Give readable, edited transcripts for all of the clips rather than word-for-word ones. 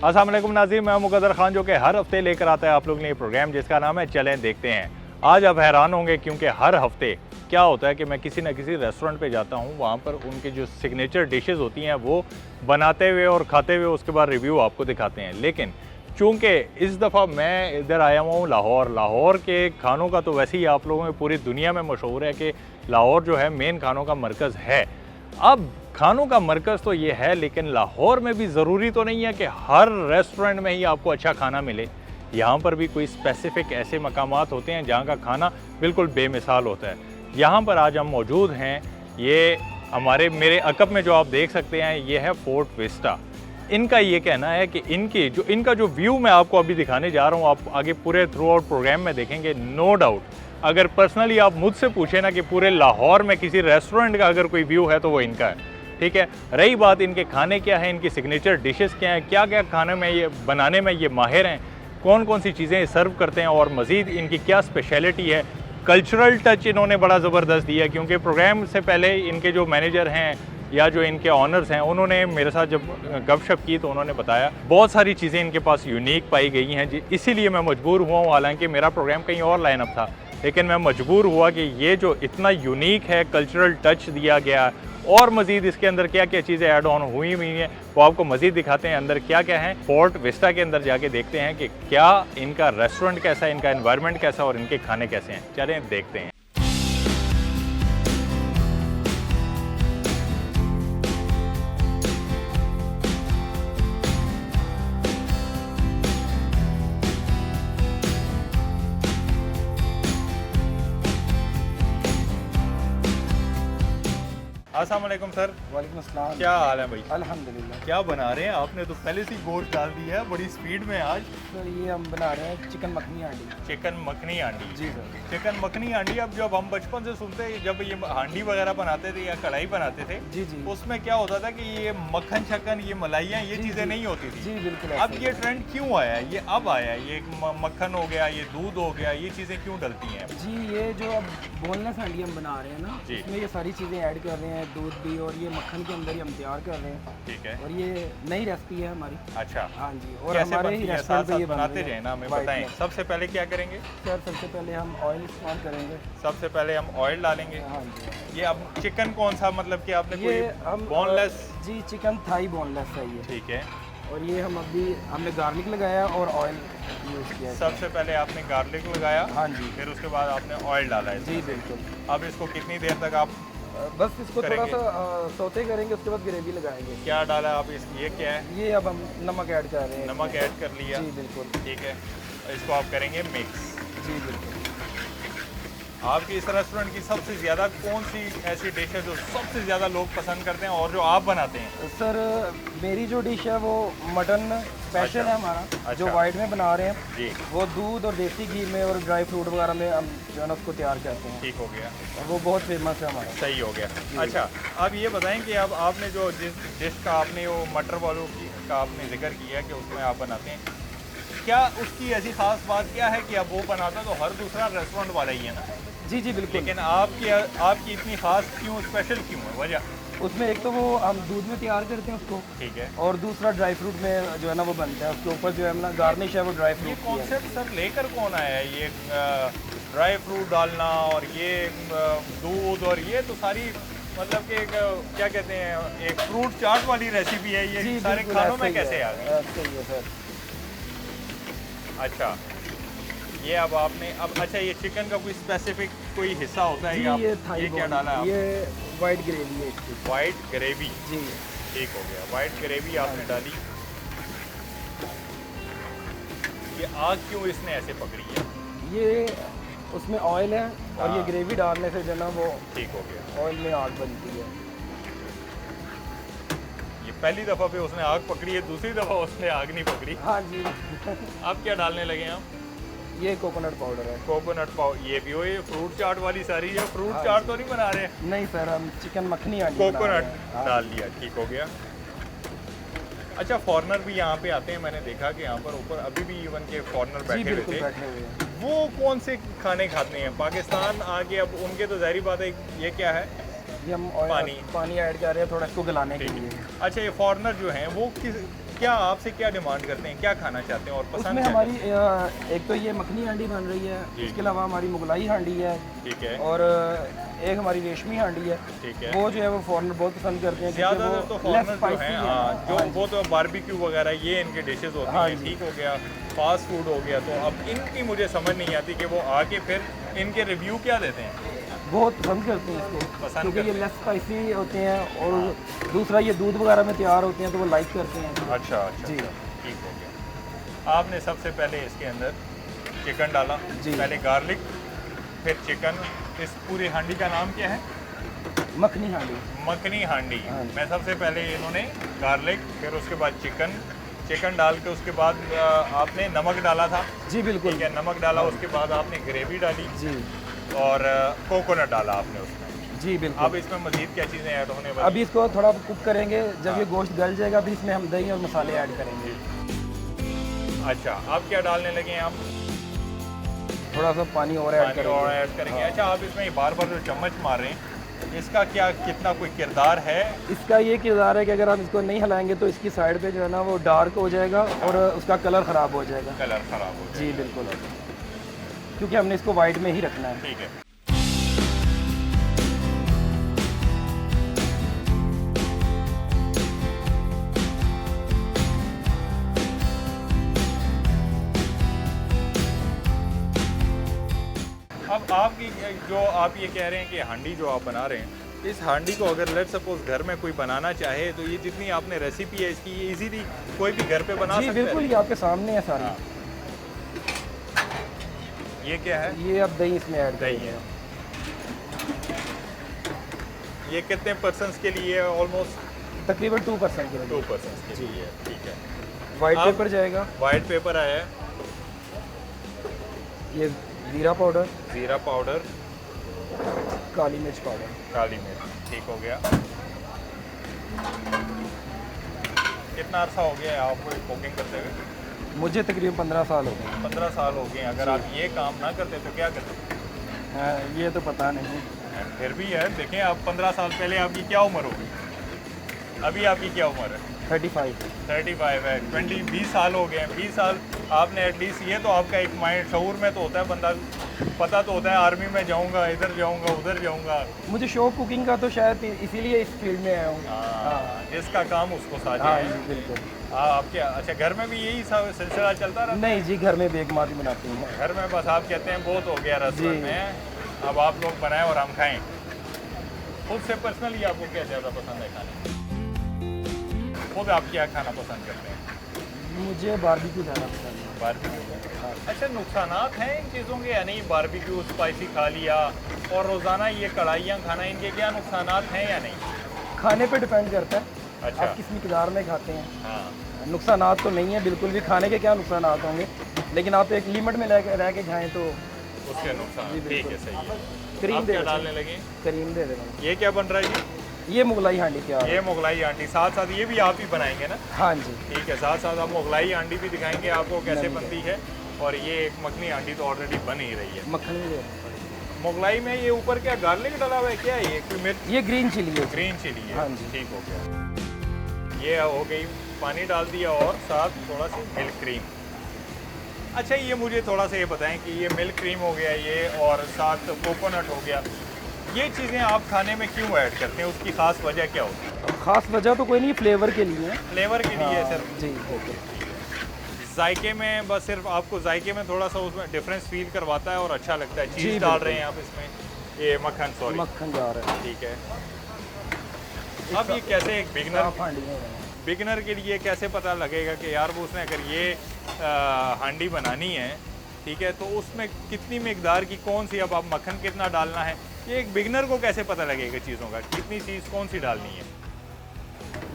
अस्सलाम वालेकुम नाज़रीन, मैं मुक़द्दर ख़ान जो कि हर हफ्ते लेकर आता है आप लोगों के लिए प्रोग्राम जिसका नाम है चलें देखते हैं। आज आप हैरान होंगे क्योंकि हर हफ्ते क्या होता है कि मैं किसी न किसी रेस्टोरेंट पे जाता हूँ, वहाँ पर उनकी जो सिग्नेचर डिशेज़ होती हैं वो बनाते हुए और खाते हुए उसके बाद रिव्यू आपको दिखाते हैं। लेकिन चूँकि इस दफ़ा मैं इधर आया हुआ हूँ लाहौर के खानों का तो वैसे ही आप लोगों में पूरी दुनिया में मशहूर है कि लाहौर जो है मेन खानों का मरकज़ है। अब खानों का मरकज़ तो ये है, लेकिन लाहौर में भी ज़रूरी तो नहीं है कि हर रेस्टोरेंट में ही आपको अच्छा खाना मिले। यहाँ पर भी कोई स्पेसिफ़िक ऐसे मकामात होते हैं जहाँ का खाना बिल्कुल बेमिसाल होता है। यहाँ पर आज हम मौजूद हैं, ये मेरे अकब में जो आप देख सकते हैं ये है फोर्ट विस्टा। इनका ये कहना है कि इनका जो व्यू मैं आपको अभी दिखाने जा रहा हूँ, आप आगे पूरे थ्रू आउट प्रोग्राम में देखेंगे। नो डाउट अगर पर्सनली आप मुझसे पूछे ना कि पूरे लाहौर में किसी रेस्टोरेंट का अगर कोई व्यू है तो वो इनका है, ठीक है। रही बात इनके खाने क्या है, इनकी सिग्नेचर डिशेस क्या हैं, क्या क्या खाने में ये बनाने में ये माहिर हैं, कौन कौन सी चीज़ें सर्व करते हैं और मज़ीद इनकी क्या स्पेशलिटी है। कल्चरल टच इन्होंने बड़ा ज़बरदस्त दिया, क्योंकि प्रोग्राम से पहले इनके जो मैनेजर हैं या जो इनके ऑनर्स हैं उन्होंने मेरे साथ जब गपशप की तो उन्होंने बताया बहुत सारी चीज़ें इनके पास यूनिक पाई गई हैं। इसीलिए मैं मजबूर हुआ हूँ, हालांकि मेरा प्रोग्राम कहीं और लाइनअप था, लेकिन मैं मजबूर हुआ कि ये जो इतना यूनिक है, कल्चरल टच दिया गया और मज़ीद इसके अंदर क्या क्या चीज़ें ऐड ऑन हुई हैं वो आपको मज़ीद दिखाते हैं अंदर क्या क्या है। फोर्ट विस्टा के अंदर जाके देखते हैं कि क्या इनका रेस्टोरेंट कैसा है, इनका एनवायरनमेंट कैसा और इनके खाने कैसे हैं। चलें देखते हैं। अस्सलाम वालेकुम सर। वालेकुम अस्सलाम। क्या हाल है भाई? अल्हम्दुलिल्लाह। क्या बना रहे हैं आपने? तो पहले से ही गोश्त डाल दिया है बड़ी स्पीड में आज। सर ये हम बना रहे हैं चिकन मखनी हांडी। चिकन मखनी हांडी। जी सर। चिकन मखनी हांडी, अब जब हम बचपन से सुनते जब ये हांडी वगैरह बनाते थे या कढ़ाई बनाते थे, जी जी। उसमें क्या होता था कि ये मक्खन शक्कन, ये मलाइयाँ, ये जी, चीज़ें जी। नहीं होती थी। जी बिल्कुल। अब ये ट्रेंड क्यों आया है? ये अब आया है, ये मक्खन हो गया, ये दूध हो गया, ये चीज़ें क्यों डलती हैं? जी ये जो अब बोनलेस हांडी हम बना रहे हैं ना, जी। इसमें ये सारी चीज़ें ऐड कर रहे हैं, दूध भी और ये मक्खन के अंदर ही हम तैयार कर रहे हैं। ठीक है। और ये नई रेसिपी है हमारी। अच्छा, हाँ जी। और कैसे हमारे बनती ही है? रेस्टोरेंट पे साथ ये साथ बनाते रही जाए है ना, हमें white बताएं। में। सबसे पहले क्या करेंगे? सर सबसे पहले हम ऑयल इस्तेमाल करेंगे। सबसे पहले हम ऑयल डालेंगे। हाँ जी। ये अब चिकन कौन सा, मतलब कि आपने ये कोई हम बोनलेस? जी चिकन थाई बोनलेस है ये। ठीक है। और ये हमने गार्लिक लगाया और ऑयल यूज़ किया है। सबसे पहले आपने गार्लिक लगाया, हाँ जी। फिर उसके बाद आपने ऑयल डाला है। जी बिल्कुल। अब इसको कितनी देर तक आप बस इसको थोड़ा करेंगे? सा सौते करेंगे, उसके बाद ग्रेवी लगाएंगे। क्या डाला आप ये क्या है? ये अब हम नमक ऐड कर रहे हैं। नमक ऐड कर लिया। जी बिल्कुल। ठीक है, इसको आप करेंगे मिक्स। जी बिल्कुल। आपकी इस रेस्टोरेंट की सबसे ज़्यादा कौन सी ऐसी डिश है जो सबसे ज़्यादा लोग पसंद करते हैं और जो आप बनाते हैं? सर मेरी जो डिश है वो मटन स्पेशल अच्छा। है हमारा। अच्छा। जो वाइट में बना रहे हैं जी, वो दूध और देसी घी में और ड्राई फ्रूट वगैरह में हम जो है ना उसको तैयार करते हैं। ठीक हो गया, और वो बहुत फेमस है हमारा। सही हो गया। अच्छा, अब ये बताएं कि अब आपने जो जिस डिश का आपने वो मटर वालों का आपने जिक्र किया कि उसमें आप बनाते हैं, क्या उसकी ऐसी ख़ास बात क्या है कि अब वो बनाता तो हर दूसरा रेस्टोरेंट वाला ही है ना? जी जी बिल्कुल। लेकिन आपकी इतनी ख़ास क्यों, स्पेशल क्यों है वजह? उसमें एक तो वो हम दूध में तैयार करते हैं उसको, ठीक है। और दूसरा ड्राई फ्रूट में जो है ना वो बनता है, उसके ऊपर जो है ना गार्निश है वो ड्राई ये फ्रूट की है। कॉन्सेप्ट सर लेकर कौन आया है? ये ड्राई फ्रूट डालना और ये दूध और ये तो सारी मतलब कि क्या कहते हैं, एक फ्रूट चाट वाली रेसिपी है ये, जी सारे बिल्कुल, खानों ऐसा में ही कैसे है, आ गई? ऐसा ही है सर। अच्छा, ये अब आपने अच्छा ये चिकन का कोई स्पेसिफिक कोई हिस्सा होता है जी या ये थाई ये क्या बोन, डाला है? ये वाइट ग्रेवी है इसकी। White gravy. जी ठीक हो गया, वाइट ग्रेवी आपने डाली। ये आग क्यों इसने ऐसे पकड़ी है? ये उसमें ऑयल है और ये हाँ। ग्रेवी डालने से जो है ना वो ठीक हो गया। ऑयल में आग बनती है। ये पहली दफ़ा पे उसने आग पकड़ी है, दूसरी दफ़ा उसने आग नहीं पकड़ी। हाँ जी। अब क्या डालने लगे हैं आप? ये कोकोनट पाउडर है। Coconut powder. ये भी हो, ये फ्रूट चाट वाली सारी है। फ्रूट हाँ चाट जी। तो नहीं बना रहे हैं? नहीं सर, हम चिकन मखनी हांडी बना रहे कोकोनट हैं। हाँ डाल जी। दिया, ठीक हो गया। अच्छा, फॉरनर भी यहाँ पे आते हैं, मैंने देखा कि यहाँ पर ऊपर अभी भी इवन के फॉरनर जी बैठे हुए बिल्कुल थे। बैठे हुए हैं। वो कौन से खाने खाते हैं? पाकिस्तान आके अब उनके तो ज़ाहिर बात है, ये क्या है? ये हम पानी। पानी ऐड कर रहे हैं थोड़ा इसको गलाने के ठीक है। लिए। अच्छा, ये फॉरनर जो हैं वो क्या आपसे क्या डिमांड करते हैं, क्या खाना चाहते हैं और पसंद उसमें क्या हमारी एक तो ये मखनी हांडी बन रही है, जी। इसके अलावा हमारी मुगलाई हांडी है, ठीक है, और एक हमारी रेशमी हांडी है। ठीक है। वो जो है वो फॉरेनर बहुत पसंद करते हैं, क्योंकि ज़्यादातर तो वो लेस फॉरनर जो स्पाइसी हैं, है। हाँ, जो हाँ जी। वो तो बारबेक्यू वगैरह ये इनके डिशेस होती हाँ हैं, जी। ठीक हो गया। फास्ट फूड हो गया, तो अब इनकी मुझे समझ नहीं आती कि वो आके फिर इनके रिव्यू क्या देते हैं। बहुत पसंद करते हैं इसको, पसंद क्योंकि ये करते लेस स्पाइसी होते हैं, और दूसरा ये दूध वगैरह में तैयार होते हैं तो वो लाइक करते हैं। अच्छा अच्छा जी। अच्छा, ठीक हो गया। आपने सबसे पहले इसके अंदर चिकन डाला, जी। पहले गार्लिक, फिर चिकन। इस पूरी हांडी का नाम क्या है? मखनी हांडी। मखनी हांडी। हाँ। मैं सबसे पहले इन्होंने गार्लिक, फिर उसके बाद चिकन डाल के उसके बाद आपने नमक डाला था। जी बिल्कुल। ठीक है, नमक डाला, उसके बाद आपने ग्रेवी डाली जी और कोकोनट डाला आपने उसमें। जी बिल्कुल। अब इसमें मज़ीद क्या चीज़ें ऐड होने वाली? अभी इसको थोड़ा कुक करेंगे, जब ये गोश्त गल जाएगा फिर इसमें हम दही और मसाले ऐड करेंगे। अच्छा, अब क्या डालने लगे हैं आप? थोड़ा सा पानी और ऐड पानी करेंगे। और ऐड करेंगे। हाँ। अच्छा, आप इसमें बार बार जो चम्मच मार रहे हैं, इसका क्या कितना कोई किरदार है? इसका ये किरदार है कि अगर हम इसको नहीं हिलाएंगे तो इसकी साइड पे जो है ना वो डार्क हो जाएगा और उसका कलर ख़राब हो जाएगा। कलर ख़राब हो जाए। जी बिल्कुल, क्योंकि हमने इसको वाइट में ही रखना है। ठीक है। अब आपकी जो आप ये कह रहे हैं कि हांडी जो आप बना रहे हैं, इस हांडी को अगर लेट सपोज घर में कोई बनाना चाहे तो ये जितनी आपने रेसिपी है इसकी, ये इजीली कोई भी घर पे बना जी सकता है? बिल्कुल, ये आपके सामने है सारी। हाँ। ये क्या है? ये अब दही इसमें ऐड दही करेंगे। है। ये कितने पर्सन्स के लिए है? ऑलमोस्ट तकरीबन 2% के लिए। 2 पर्सन्स के लिए है। ठीक है। वाइट अब- पेपर जाएगा, वाइट पेपर आया है, ये जीरा पाउडर, जीरा पाउडर, काली मिर्च पाउडर। काली मिर्च, ठीक हो गया। कितना अरसा हो गया है आपको कुकिंग करते हुए? मुझे तकरीबन 15 साल हो गए। 15 साल हो गए। अगर आप ये काम ना करते तो क्या करते? हाँ, ये तो पता नहीं। फिर भी है, देखें आप 15 साल पहले आपकी क्या उम्र होगी? अभी आपकी क्या उम्र है? 35। 35 है। 20 साल हो गए हैं। 20 साल आपने एटलीस्ट, ये तो आपका एक माइंड शऊर में तो होता है, बंदा पता तो होता है आर्मी में जाऊंगा, इधर जाऊंगा, उधर जाऊंगा। मुझे शौक कुकिंग का, तो शायद इसीलिए इस फील्ड में आया हूँ। हाँ, जिसका काम उसको साझा हाँ है। जी बिल्कुल। आप क्या, अच्छा, घर में भी यही सब सिलसिला चलता रहा? नहीं जी, घर में बेग माँ भी बनाती हूँ। घर में बस आप कहते हैं बहुत हो गया रेस्टोरेंट जी। में, अब आप लोग बनाएं और हम खाएं। खुद से पर्सनली आपको क्या ज़्यादा पसंद है खाने? खुद आप क्या खाना पसंद करते हैं? मुझे बारबेक्यू ज़्यादा पसंद है। बारबेक्यू। अच्छा, नुकसानात हैं इन चीज़ों के या नहीं? बारबेक्यू स्पाइसी खा लिया और रोज़ाना ये कढ़ाइयाँ खाना, इनके क्या नुकसानात हैं या नहीं? खाने पे डिपेंड करता है, अच्छा। आप किस मिकदार में खाते हैं। हाँ, नुकसानात तो नहीं है बिल्कुल भी, खाने के क्या नुकसानात होंगे, लेकिन आप एक लिमिट में रह के खाएं तो। उसके नुकसान, जी, ठीक बिल्कुल। है, सही है। करीम आप दे क्या देते डालने हैं। लगे? करीम दे देना। ये क्या बन रहा है जी? ये मुगलाई हांडी तैयार है। ये मुगलाई आंटी, साथ साथ ये भी आप ही बनाएंगे ना? हाँ जी। ठीक है, साथ साथ आप मुगलाई आंटी भी दिखाएंगे आपको कैसे नहीं, बनती है। और ये एक मखनी आंटी तो ऑलरेडी बन ही रही है। मक्खन भी दे देना। मुगलाई में ये ऊपर क्या गार्लिक डाला हुआ है, क्या है ये? कोई मिर्च? ये ग्रीन चिली है। ग्रीन चिली है। हाँ जी। ठीक हो गया। ये हो गई, पानी डाल दिया और साथ थोड़ा सी मिल्क क्रीम। अच्छा, ये मुझे थोड़ा सा ये बताएं कि ये मिल्क क्रीम हो गया ये, और साथ कोकोनट हो गया, ये चीज़ें आप खाने में क्यों ऐड करते हैं? उसकी ख़ास वजह क्या होती है? खास वजह तो कोई नहीं, फ्लेवर के लिए है। फ्लेवर के लिए हाँ, सिर्फ? जी बिल्कुल। जायके में बस सिर्फ आपको जायके में थोड़ा सा उसमें डिफरेंस फील करवाता है और अच्छा लगता है। जी, चीज़ डाल बिल्कुल। रहे हैं आप इसमें, ये मक्खन, सॉरी, मक्खन जा रहा है। ठीक है। अब ये कैसे एक बिगनर साफ हांडी है। बिगनर के लिए कैसे पता लगेगा कि यार वो उसने अगर ये हांडी बनानी है, ठीक है, तो उसमें कितनी मिकदार की कौन सी, अब आप मक्खन कितना डालना है, ये एक बिगनर को कैसे पता लगेगा चीज़ों का, कितनी चीज़ कौन सी डालनी है?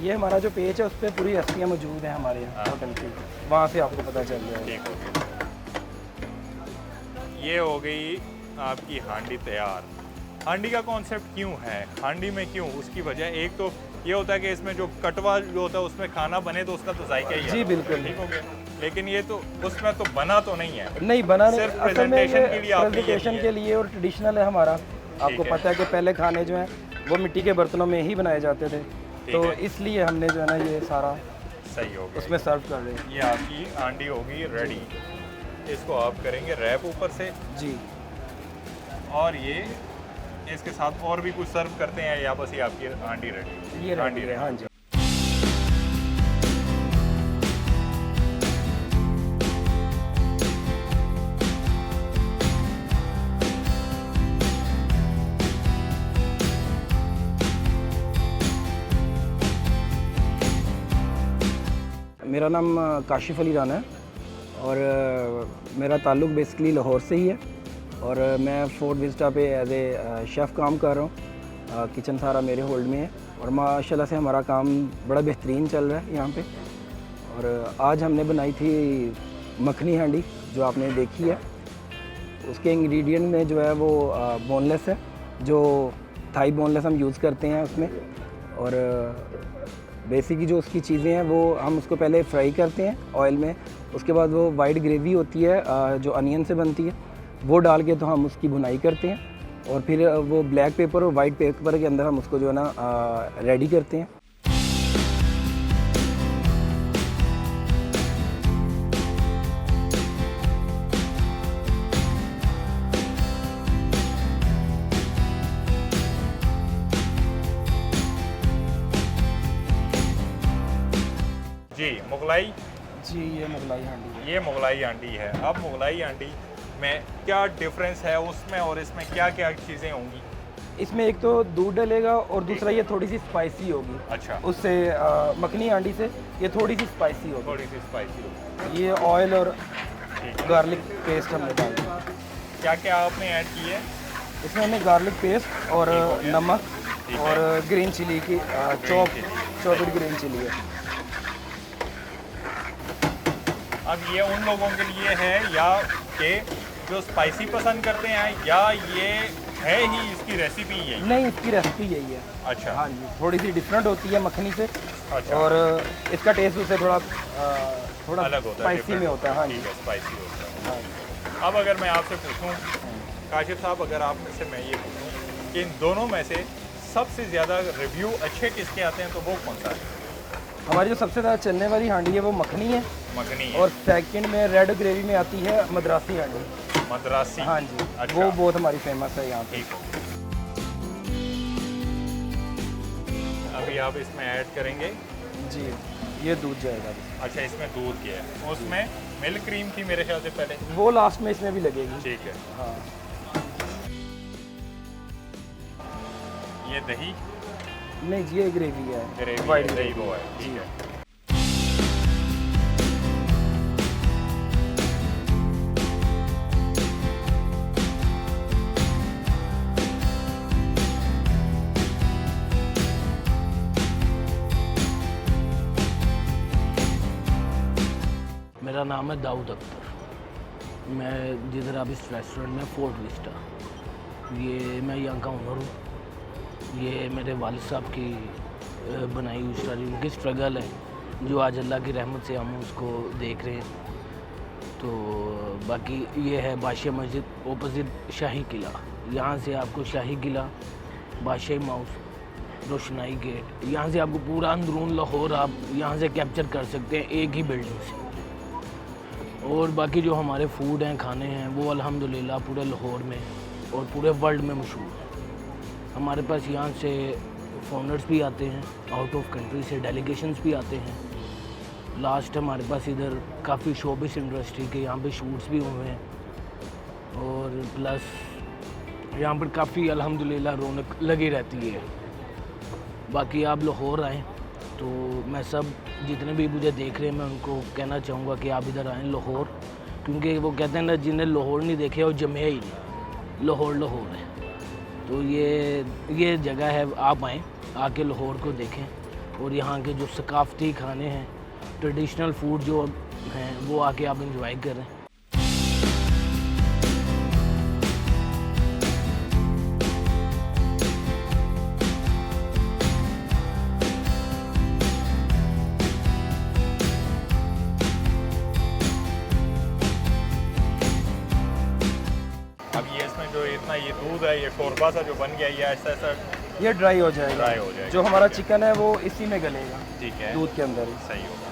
ये हमारा जो पेज है उस पर पूरी रेसिपियाँ मौजूद हैं हमारे यहाँ हाँ। होटल की, वहाँ से आपको पता चल जाएगा। ठीक हो गया। ये हो गई आपकी हांडी तैयार। हांडी का कॉन्सेप्ट क्यों है, हांडी में क्यों, उसकी वजह एक तो ये होता है कि इसमें जो कटवा जो होता है उसमें खाना बने तो उसका तो जायका ही है। जी बिल्कुल। ठीक हो गया। लेकिन ये तो उसमें तो बना तो नहीं है। नहीं बना नहीं, सिर्फ असल में ये presentation के लिए आपने ये प्रेजेंटेशन किया के लिए और ट्रेडिशनल है हमारा। आपको है। पता है कि पहले खाने जो हैं वो मिट्टी के बर्तनों में ही बनाए जाते थे, तो है। इसलिए हमने जो है ना ये सारा सही हो गया। उसमें सर्व कर दें। ये आपकी हांडी होगी रेडी। इसको आप करेंगे रैप ऊपर से जी। और ये इसके साथ और भी कुछ सर्व करते हैं या बस ये आपकी हांडी रेडी? ये रेडी है, हाँ जी। मेरा नाम काशिफ अली राना है और मेरा ताल्लुक़ बेसिकली लाहौर से ही है और मैं फोर्ट विस्टा पे एज ए शेफ़ काम कर रहा हूँ। किचन सारा मेरे होल्ड में है और माशाल्लाह से हमारा काम बड़ा बेहतरीन चल रहा है यहाँ पे। और आज हमने बनाई थी मखनी हांडी जो आपने देखी है। उसके इंग्रेडिएंट में जो है वो बोनलेस है, जो थाई बोनलेस हम यूज़ करते हैं उसमें। और बेसिकली जो उसकी चीज़ें हैं वो हम उसको पहले फ्राई करते हैं ऑयल में, उसके बाद वो वाइट ग्रेवी होती है जो अनियन से बनती है, वो डाल के तो हम उसकी भुनाई करते हैं और फिर वो ब्लैक पेपर और वाइट पेपर के अंदर हम उसको जो है ना रेडी करते हैं। जी मुगलाई। जी ये मुगलाई हांडी है। ये मुगलाई हांडी है। अब मुगलाई हांडी में क्या डिफरेंस है उसमें और इसमें क्या क्या चीज़ें होंगी? इसमें एक तो दूध डलेगा और दूसरा ये थोड़ी सी स्पाइसी होगी। अच्छा। उससे मखनी हांडी से ये थोड़ी सी स्पाइसी होगी। थोड़ी सी स्पाइसी होगी। ये ऑयल और ठीक है। गार्लिक पेस्ट हमने डाला। क्या क्या आपने ऐड की है? इसमें हमने गार्लिक पेस्ट और ठीक हो गया। नमक ठीक और ग्रीन चिली की चॉप्ड ग्रीन चिली है। अब ये उन लोगों के लिए है या कि जो स्पाइसी पसंद करते हैं या ये है ही इसकी रेसिपी यही? नहीं, इसकी रेसिपी यही है। अच्छा। हाँ जी, थोड़ी सी डिफरेंट होती है मखनी से। अच्छा। और इसका टेस्ट उससे थोड़ा अलग होता है, स्पाइसी different में होता है। हाँ जी। ठीक है, स्पाइसी होता है। हाँ। अब अगर मैं आपसे पूछूं काशिफ साहब, अगर आप में से मैं ये पूछूं कि इन दोनों में से सबसे ज़्यादा रिव्यू अच्छे किसके आते हैं तो वो कौन सा है? हमारी जो सबसे ज़्यादा चलने वाली हांडी है वो मखनी है मखनी है। और सेकंड में रेड ग्रेवी में आती है मद्रासी हांडी। मद्रासी। हाँ जी। अच्छा। वो बहुत हमारी फेमस है यहाँ पे। ठीक है। अभी आप इसमें ऐड करेंगे? जी ये दूध जाएगा। अच्छा, इसमें दूध किया है, उसमें मिल्क क्रीम थी मेरे ख्याल से पहले। वो लास्ट में इसमें भी लगेगी। ठीक है। हाँ। ये दही? नहीं जी ये ग्रेवी है। ग्रेवी वाइट है, दही ग्रेवी वो है। ठीक जी। है। मेरा नाम है दाऊद अख्तर। मैं जिधर आप इस रेस्टोरेंट में फोर्ट विस्टा, ये मैं यहाँ का ओनर हूँ। ये मेरे वालिद साहब की बनाई हुई स्टोरी, उनकी स्ट्रगल है जो आज अल्लाह की रहमत से हम उसको देख रहे हैं। तो बाकी ये है बादशाह मस्जिद ओपोजिट शाही किला। यहाँ से आपको शाही किला, बादशाही माउस, रोशनाई गेट, यहाँ से आपको पूरा अंदरून लाहौर आप यहाँ से कैप्चर कर सकते हैं एक ही बिल्डिंग से। और बाकी जो हमारे फूड हैं, खाने हैं, वो अल्हम्दुलिल्लाह पूरे लाहौर में और पूरे वर्ल्ड में मशहूर हैं। हमारे पास यहाँ से फॉरेनर्स भी आते हैं, आउट ऑफ कंट्री से डेलीगेशंस भी आते हैं। लास्ट हमारे पास इधर काफ़ी शोबिस इंडस्ट्री के यहाँ पे शूट्स भी हुए हैं और प्लस यहाँ पर काफ़ी अल्हम्दुलिल्लाह रौनक लगी रहती है। बाकी आप लाहौर आएँ तो मैं सब जितने भी मुझे देख रहे हैं मैं उनको कहना चाहूँगा कि आप इधर आएँ लाहौर, क्योंकि वो कहते हैं ना जिन्हें लाहौर नहीं देखे वो जमे ही नहीं। लाहौर लाहौर है। तो ये जगह है, आप आएँ, आके लाहौर को देखें और यहाँ के जो सकाफ़ती खाने हैं, ट्रेडिशनल फूड जो हैं, वो आके आप इंजॉय करें। अब ये इसमें जो इतना ये दूध है, ये शोरबा सा जो बन गया, ये ऐसा ऐसा ये ड्राई हो जाएगा। ड्राई हो जाएगा। जो हमारा चिकन है वो इसी में गलेगा, ठीक है, दूध के अंदर ही। सही होगा।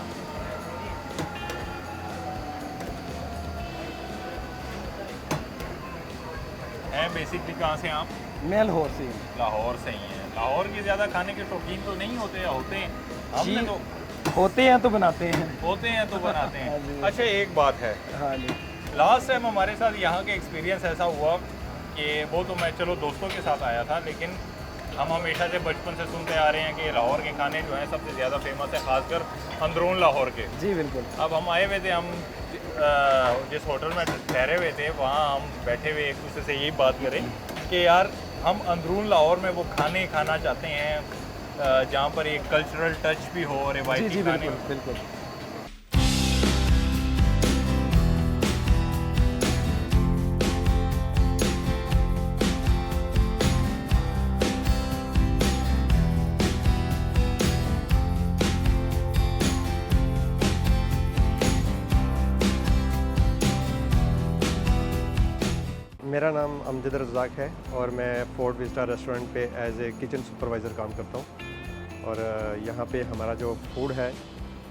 हैं बेसिकली कहाँ से आप? मैं लाहौर से हूँ। लाहौर से ही हैं। लाहौर के ज़्यादा खाने के शौकीन तो नहीं होते या होते हैं? हमने जी, तो होते हैं तो बनाते हैं। होते हैं तो बनाते हाँ जी। हैं। अच्छा एक बात है, हाँ जी। लास्ट टाइम हमारे साथ यहाँ के एक्सपीरियंस ऐसा हुआ कि वो तो मैं चलो दोस्तों के साथ आया था, लेकिन हम हमेशा से बचपन से सुनते आ रहे हैं कि लाहौर के खाने जो हैं सबसे ज़्यादा फेमस है, खासकर अंदरून लाहौर के। जी बिल्कुल। अब हम आए हुए थे, हम जिस होटल में ठहरे हुए थे वहाँ हम बैठे हुए एक दूसरे से यही बात करें कि यार हम अंदरून लाहौर में वो खाने खाना चाहते हैं जहाँ पर एक कल्चरल टच भी हो, जी रिवायती जी खाने बिल्कुल बिल्कुल। मेरा नाम अमजद रज़ाक है और मैं फोर्ट विस्टा रेस्टोरेंट पे एज ए किचन सुपरवाइज़र काम करता हूँ। और यहाँ पे हमारा जो फूड है,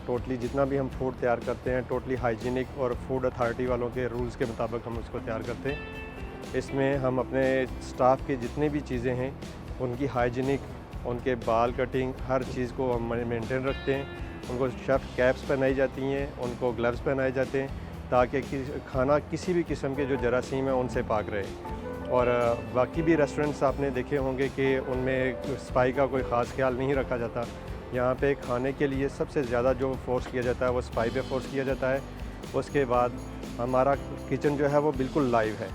टोटली जितना भी हम फूड तैयार करते हैं टोटली हाइजीनिक और फूड अथॉरिटी वालों के रूल्स के मुताबिक हम उसको तैयार करते हैं। इसमें हम अपने स्टाफ की जितनी भी चीज़ें हैं उनकी हाइजीनिक, उनके बाल कटिंग, हर चीज़ को हम मेंटेन रखते हैं। उनको शेफ़ कैप्स पहनाई जाती हैं, उनको ग्लव्स पहनाए जाते हैं ताकि खाना किसी भी किस्म के जो जरासीम है उनसे पाक रहे। और बाकी भी रेस्टोरेंट्स आपने देखे होंगे कि उनमें सफाई का कोई ख़ास ख्याल नहीं रखा जाता। यहाँ पे खाने के लिए सबसे ज़्यादा जो फोर्स किया जाता है वो सफाई पे फोर्स किया जाता है। उसके बाद हमारा किचन जो है वो बिल्कुल लाइव है,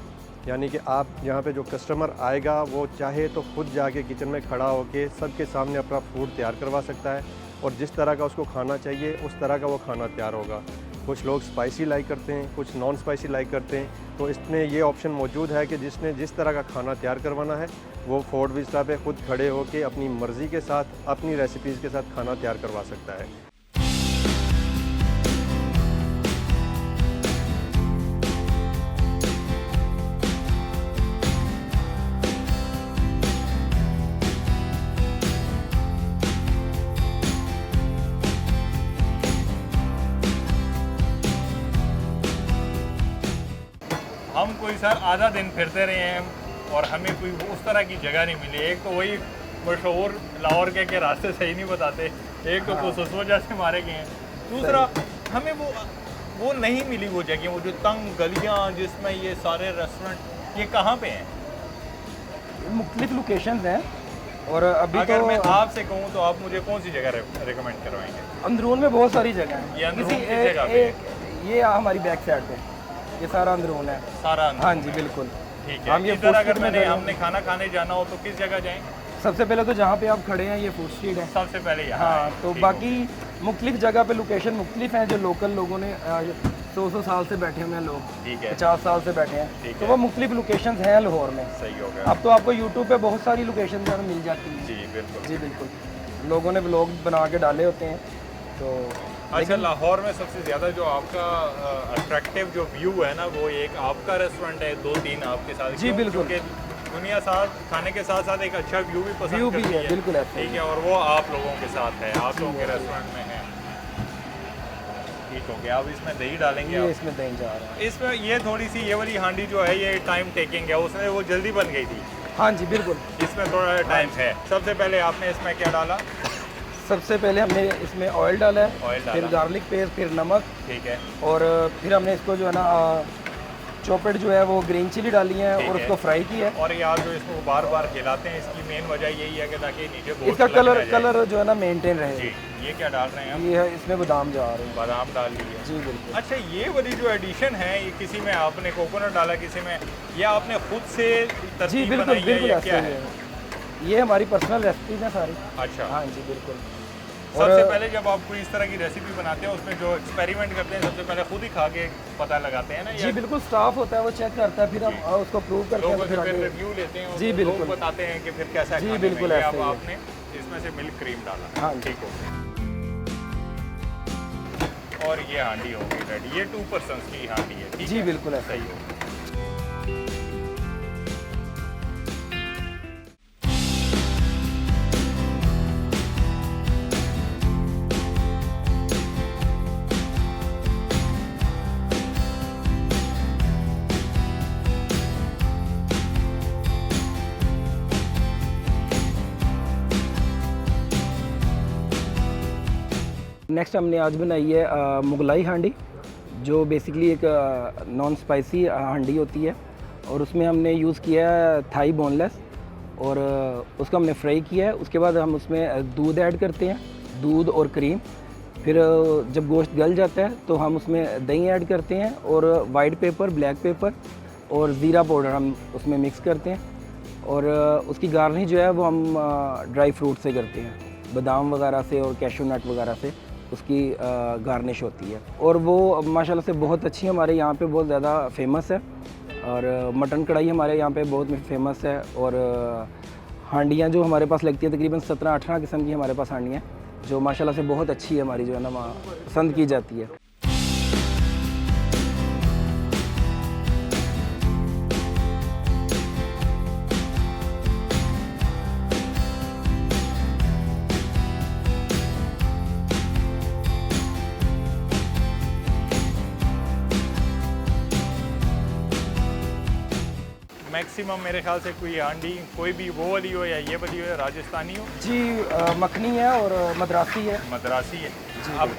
यानी कि आप यहाँ पे जो कस्टमर आएगा वो चाहे तो खुद जाके किचन में खड़ा होके सबके सामने अपना फूड तैयार करवा सकता है और जिस तरह का उसको खाना चाहिए उस तरह का वो खाना तैयार होगा। कुछ लोग स्पाइसी लाइक करते हैं, कुछ नॉन स्पाइसी लाइक करते हैं, तो इसमें ये ऑप्शन मौजूद है कि जिसने जिस तरह का खाना तैयार करवाना है वो फोर्ट विस्टा पे खुद खड़े होकर अपनी मर्ज़ी के साथ अपनी रेसिपीज़ के साथ खाना तैयार करवा सकता है। हम कोई सर आधा दिन फिरते रहे हैं और हमें कोई उस तरह की जगह नहीं मिली। एक तो वही मशहूर लाहौर के रास्ते सही नहीं बताते, एक तो कुछ उस वजह से मारे गए हैं, दूसरा हमें वो नहीं मिली वो जगह, वो जो तंग गलियां जिसमें ये सारे रेस्टोरेंट, ये कहाँ पे हैं? मुख्तलिफ लोकेशंस हैं और अभी अगर तो मैं आपसे कहूँ तो आप मुझे कौन सी जगह रिकमेंड करवाएंगे? अंदरून में बहुत सारी जगह हैं। ये अंदरून किसी किस जगह पे ये हमारी बैक साइड पे, ये सारा अंदरून है। सारा अंदरून हाँ जी में? बिल्कुल। ठीक हम है। ये इधर फूड अगर स्ट्रीट में मैंने खड़े हैं। हमने खाना खाने जाना हो तो किस जगह जाएं? सबसे पहले तो जहाँ पे आप खड़े हैं ये फूड स्ट्रीट है। सबसे पहले यहाँ हाँ, आएं। तो ठीक बाकी मुख्तलिफ जगह पे लोकेशन मुख्तलिफ हैं। जो लोकल लोगों ने 100 साल से बैठे हुए हैं लोग, ठीक है, 50 साल से बैठे ठीक हैं, है। तो वो मुख्तलिफ लोकेशन हैं लाहौर में। सही हो गया। अब तो आपको यूट्यूब पे बहुत सारी लोकेशन जो है मिल जाती हैं। जी बिल्कुल। जी बिल्कुल, लोगों ने व्लॉग बना के डाले होते हैं। तो अच्छा, लाहौर में सबसे ज़्यादा जो आपका अट्रैक्टिव जो व्यू है ना, वो एक आपका रेस्टोरेंट है, 2-3 आपके साथ। जी, बिल्कुल। क्योंकि दुनिया साथ खाने के साथ साथ एक अच्छा व्यू भी पसंद व्यू भी करती है, बिल्कुल ऐसा ही ठीक है, और वो आप लोगों के साथ है, आप लोगों के रेस्टोरेंट में है। ठीक हो गया। अब इसमें दही डालेंगे ये आप। इसमें दही जा रहा है। इसमें ये थोड़ी सी ये वाली हांडी जो है ये टाइम टेकिंग है, उसमें वो जल्दी बन गई थी, हाँ जी बिल्कुल। इसमें थोड़ा टाइम है। सबसे पहले आपने इसमें क्या डाला? सबसे पहले हमने इसमें ऑयल डाला है, ऑयल डाला। फिर गार्लिक पेस्ट, फिर नमक, ठीक है, और फिर हमने इसको जो है ना चॉपेड जो है वो ग्रीन चिली डाली है ठीक और है। उसको फ्राई किया है। और ये आप जो इसको बार बार खिलाते हैं इसकी मेन वजह यही है कि ताकि नीचे गोश्त इसका लग ना जाए। कलर जो है ना मेंटेन जी। रहे। ये क्या डाल रहे हैं आप? ये है, इसमें बादाम जा रहे हैं। बादाम डाल लिए। जी बिल्कुल। अच्छा, ये वाली जो एडिशन है, ये किसी में आपने कोकोनट डाला, किसी में ये आपने खुद से जी तरतीब बिल्कुल बनाई है बिल्कुल या ऐसे क्या ही है? है। ये हमारी पर्सनल रेसिपीज हैं सारी। अच्छा। हाँ जी बिल्कुल। सबसे पहले जब आप कोई इस तरह की रेसिपी बनाते हैं उसमें जो एक्सपेरिमेंट करते हैं सबसे पहले खुद ही खा के पता लगाते हैं ना? जी बिल्कुल, स्टाफ होता है वो चेक करता है, फिर हम उसको प्रूव करते हैं, लोगों तो से फिर फिर आगे। रिव्यू लेते हैं, जी, और बिल्कुल। लोग बताते हैं कि फिर कैसा है जी, खाने में। बिल्कुल ये ऐसे अब ही है। आपने इसमें से मिल्क क्रीम डाला। हाँ जी। ठीक हो गया। और ये हांडी होगी रेडी। ये 2 पर्सन्स की हांडी है, ठीक जी है? बिल्कुल ऐसा ही सही है। हो। नेक्स्ट हमने आज बनाई है मुगलाई हांडी, जो बेसिकली एक नॉन स्पाइसी हांडी होती है, और उसमें हमने यूज़ किया है थाई बोनलेस, और उसको हमने फ्राई किया है। उसके बाद हम उसमें दूध ऐड करते हैं, दूध और क्रीम। फिर जब गोश्त गल जाता है तो हम उसमें दही ऐड करते हैं, और वाइट पेपर, ब्लैक पेपर और ज़ीरा पाउडर हम उसमें मिक्स करते हैं, और उसकी गार्निश जो है वो हम ड्राई फ्रूट से करते हैं, बादाम वगैरह से और कैशू नट वगैरह से उसकी गार्निश होती है। और वो माशाल्लाह से बहुत अच्छी हमारे यहाँ पे बहुत ज़्यादा फेमस है। और मटन कढ़ाई हमारे यहाँ पे बहुत फेमस है। और हांडियाँ जो हमारे पास लगती है तकरीबन 17-18 किस्म की हमारे पास हांडियाँ, जो माशाल्लाह से बहुत अच्छी है हमारी, जो है ना वहाँ पसंद की जाती है। मैक्सिमम मेरे ख्याल से कोई हांडी कोई भी वो वाली हो या ये वाली हो या राजस्थानी हो, जी मखनी है और मद्रासी है। मद्रासी है। अब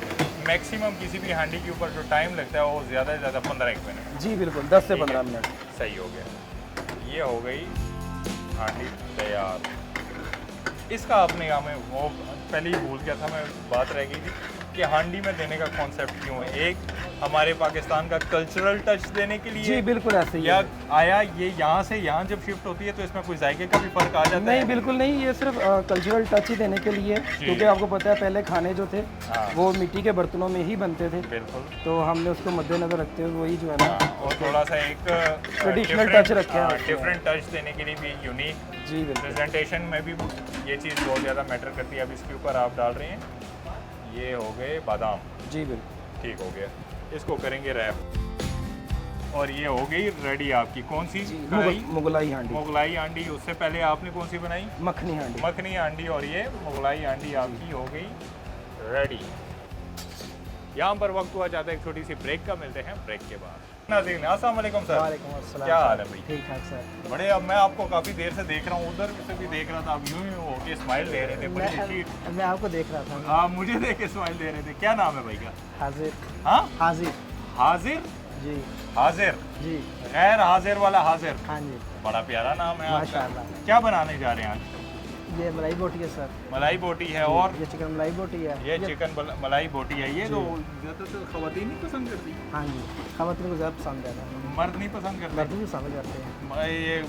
मैक्सिमम किसी भी हांडी के ऊपर जो टाइम लगता है वो ज़्यादा से ज़्यादा 15 मिनट। जी बिल्कुल, 10 से 15 मिनट। सही हो गया। ये हो गई हांडी तैयार। इसका आपने यहाँ में वो पहले ही भूल गया था मैं, बात रह गई थी कि हांडी में देने का कॉन्सेप्ट क्यों है। एक हमारे पाकिस्तान का कल्चरल टच देने के लिए, जी बिल्कुल ऐसे ही या है। आया ये यहाँ से यहाँ जब शिफ्ट होती है तो इसमें कोई जायके का भी फ़र्क आ जाता है? नहीं बिल्कुल नहीं, ये सिर्फ कल्चरल टच ही देने के लिए, क्योंकि आपको पता है पहले खाने जो थे हाँ। वो मिट्टी के बर्तनों में ही बनते थे, बिल्कुल। तो हमने उसको मद्देनजर रखते हुए वही जो है ना और थोड़ा सा एक ट्रेडिशनल टच रखे हैं उसमें। डिफरेंट टच देने के लिए भी यूनिक जी बिल्कुल। प्रेजेंटेशन में भी ये चीज़ बहुत ज़्यादा मैटर करती है। अब इसके ऊपर आप डाल रहे हैं, ये हो गए बादाम। जी बिल्कुल ठीक हो गया, इसको करेंगे रैप। और ये हो गई रेडी आपकी कौन सी कढ़ाई? मुगलाई हांडी, मुगलाई हांडी। उससे पहले आपने कौन सी बनाई? मखनी हांडी। मखनी हांडी। और ये मुगलाई हांडी आपकी हो गई रेडी। यहाँ पर वक्त हुआ जाता है एक छोटी सी ब्रेक का, मिलते हैं ब्रेक के बाद। नाज़रीन अस्सलाम वालेकुम सर। वालेकुम अस्सलाम। क्या हाल है भाई? ठीक ठाक सर। बड़े, अब मैं आपको काफ़ी देर से देख रहा हूँ, उधर से भी देख रहा था, आप यूं ही हो के स्माइल दे रहे थे, बड़ी अच्छी। मैं आपको देख रहा था। हाँ, मुझे देख के स्माइल दे रहे थे। क्या नाम है भाई का? हाजिर। हाँ, हाजिर। हाजिर। जी हाजिर, जी गैर हाजिर वाला हाजिर। हाँ जी, बड़ा प्यारा नाम है आपका। माशाल्लाह। क्या बनाने जा रहे हैं आज? ये मलाई बोटी है सर। मलाई बोटी है, और ये चिकन मलाई बोटी है। ये चिकन मलाई बोटी है। ये तो ज़्यादातर ख़वातीन नहीं पसंद करती, हाँ जी, ख़वातीन को ज़्यादा पसंद है, मर्द नहीं पसंद करते। मर्द भी पसंद करते हैं। ये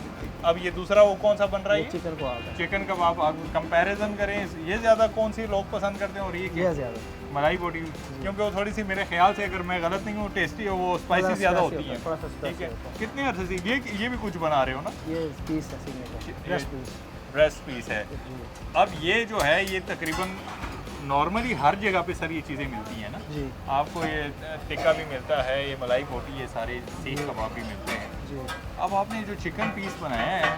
अब ये दूसरा वो कौन सा बन रहा है? ये चिकन को आता है। चिकन कबाब। आप कंपैरिजन करें, ये ज़्यादा कौन सी लोग पसंद करते हैं और ये क्या? ये ज़्यादा मलाई बोटी, क्योंकि वो थोड़ी सी मेरे ख्याल से, अगर मैं गलत नहीं हूँ, टेस्टी है, वो स्पाइसी ज़्यादा होती है। थोड़ा सा ठीक है। spicy होता कितने अर्से से ये भी कुछ बना रहे हो ना? ये पीस है सीने का, ब्रेस्ट पीस। ब्रेस्ट पीस है। अब ये जो है ये तकरीबन नॉर्मली हर जगह पे सर ये चीज़ें मिलती हैं ना? जी आपको ये टिक्का भी मिलता है, ये मलाई बोटी, ये सारे सीख कबाब भी मिलते हैं। जी। अब आपने जो चिकन पीस बनाया है,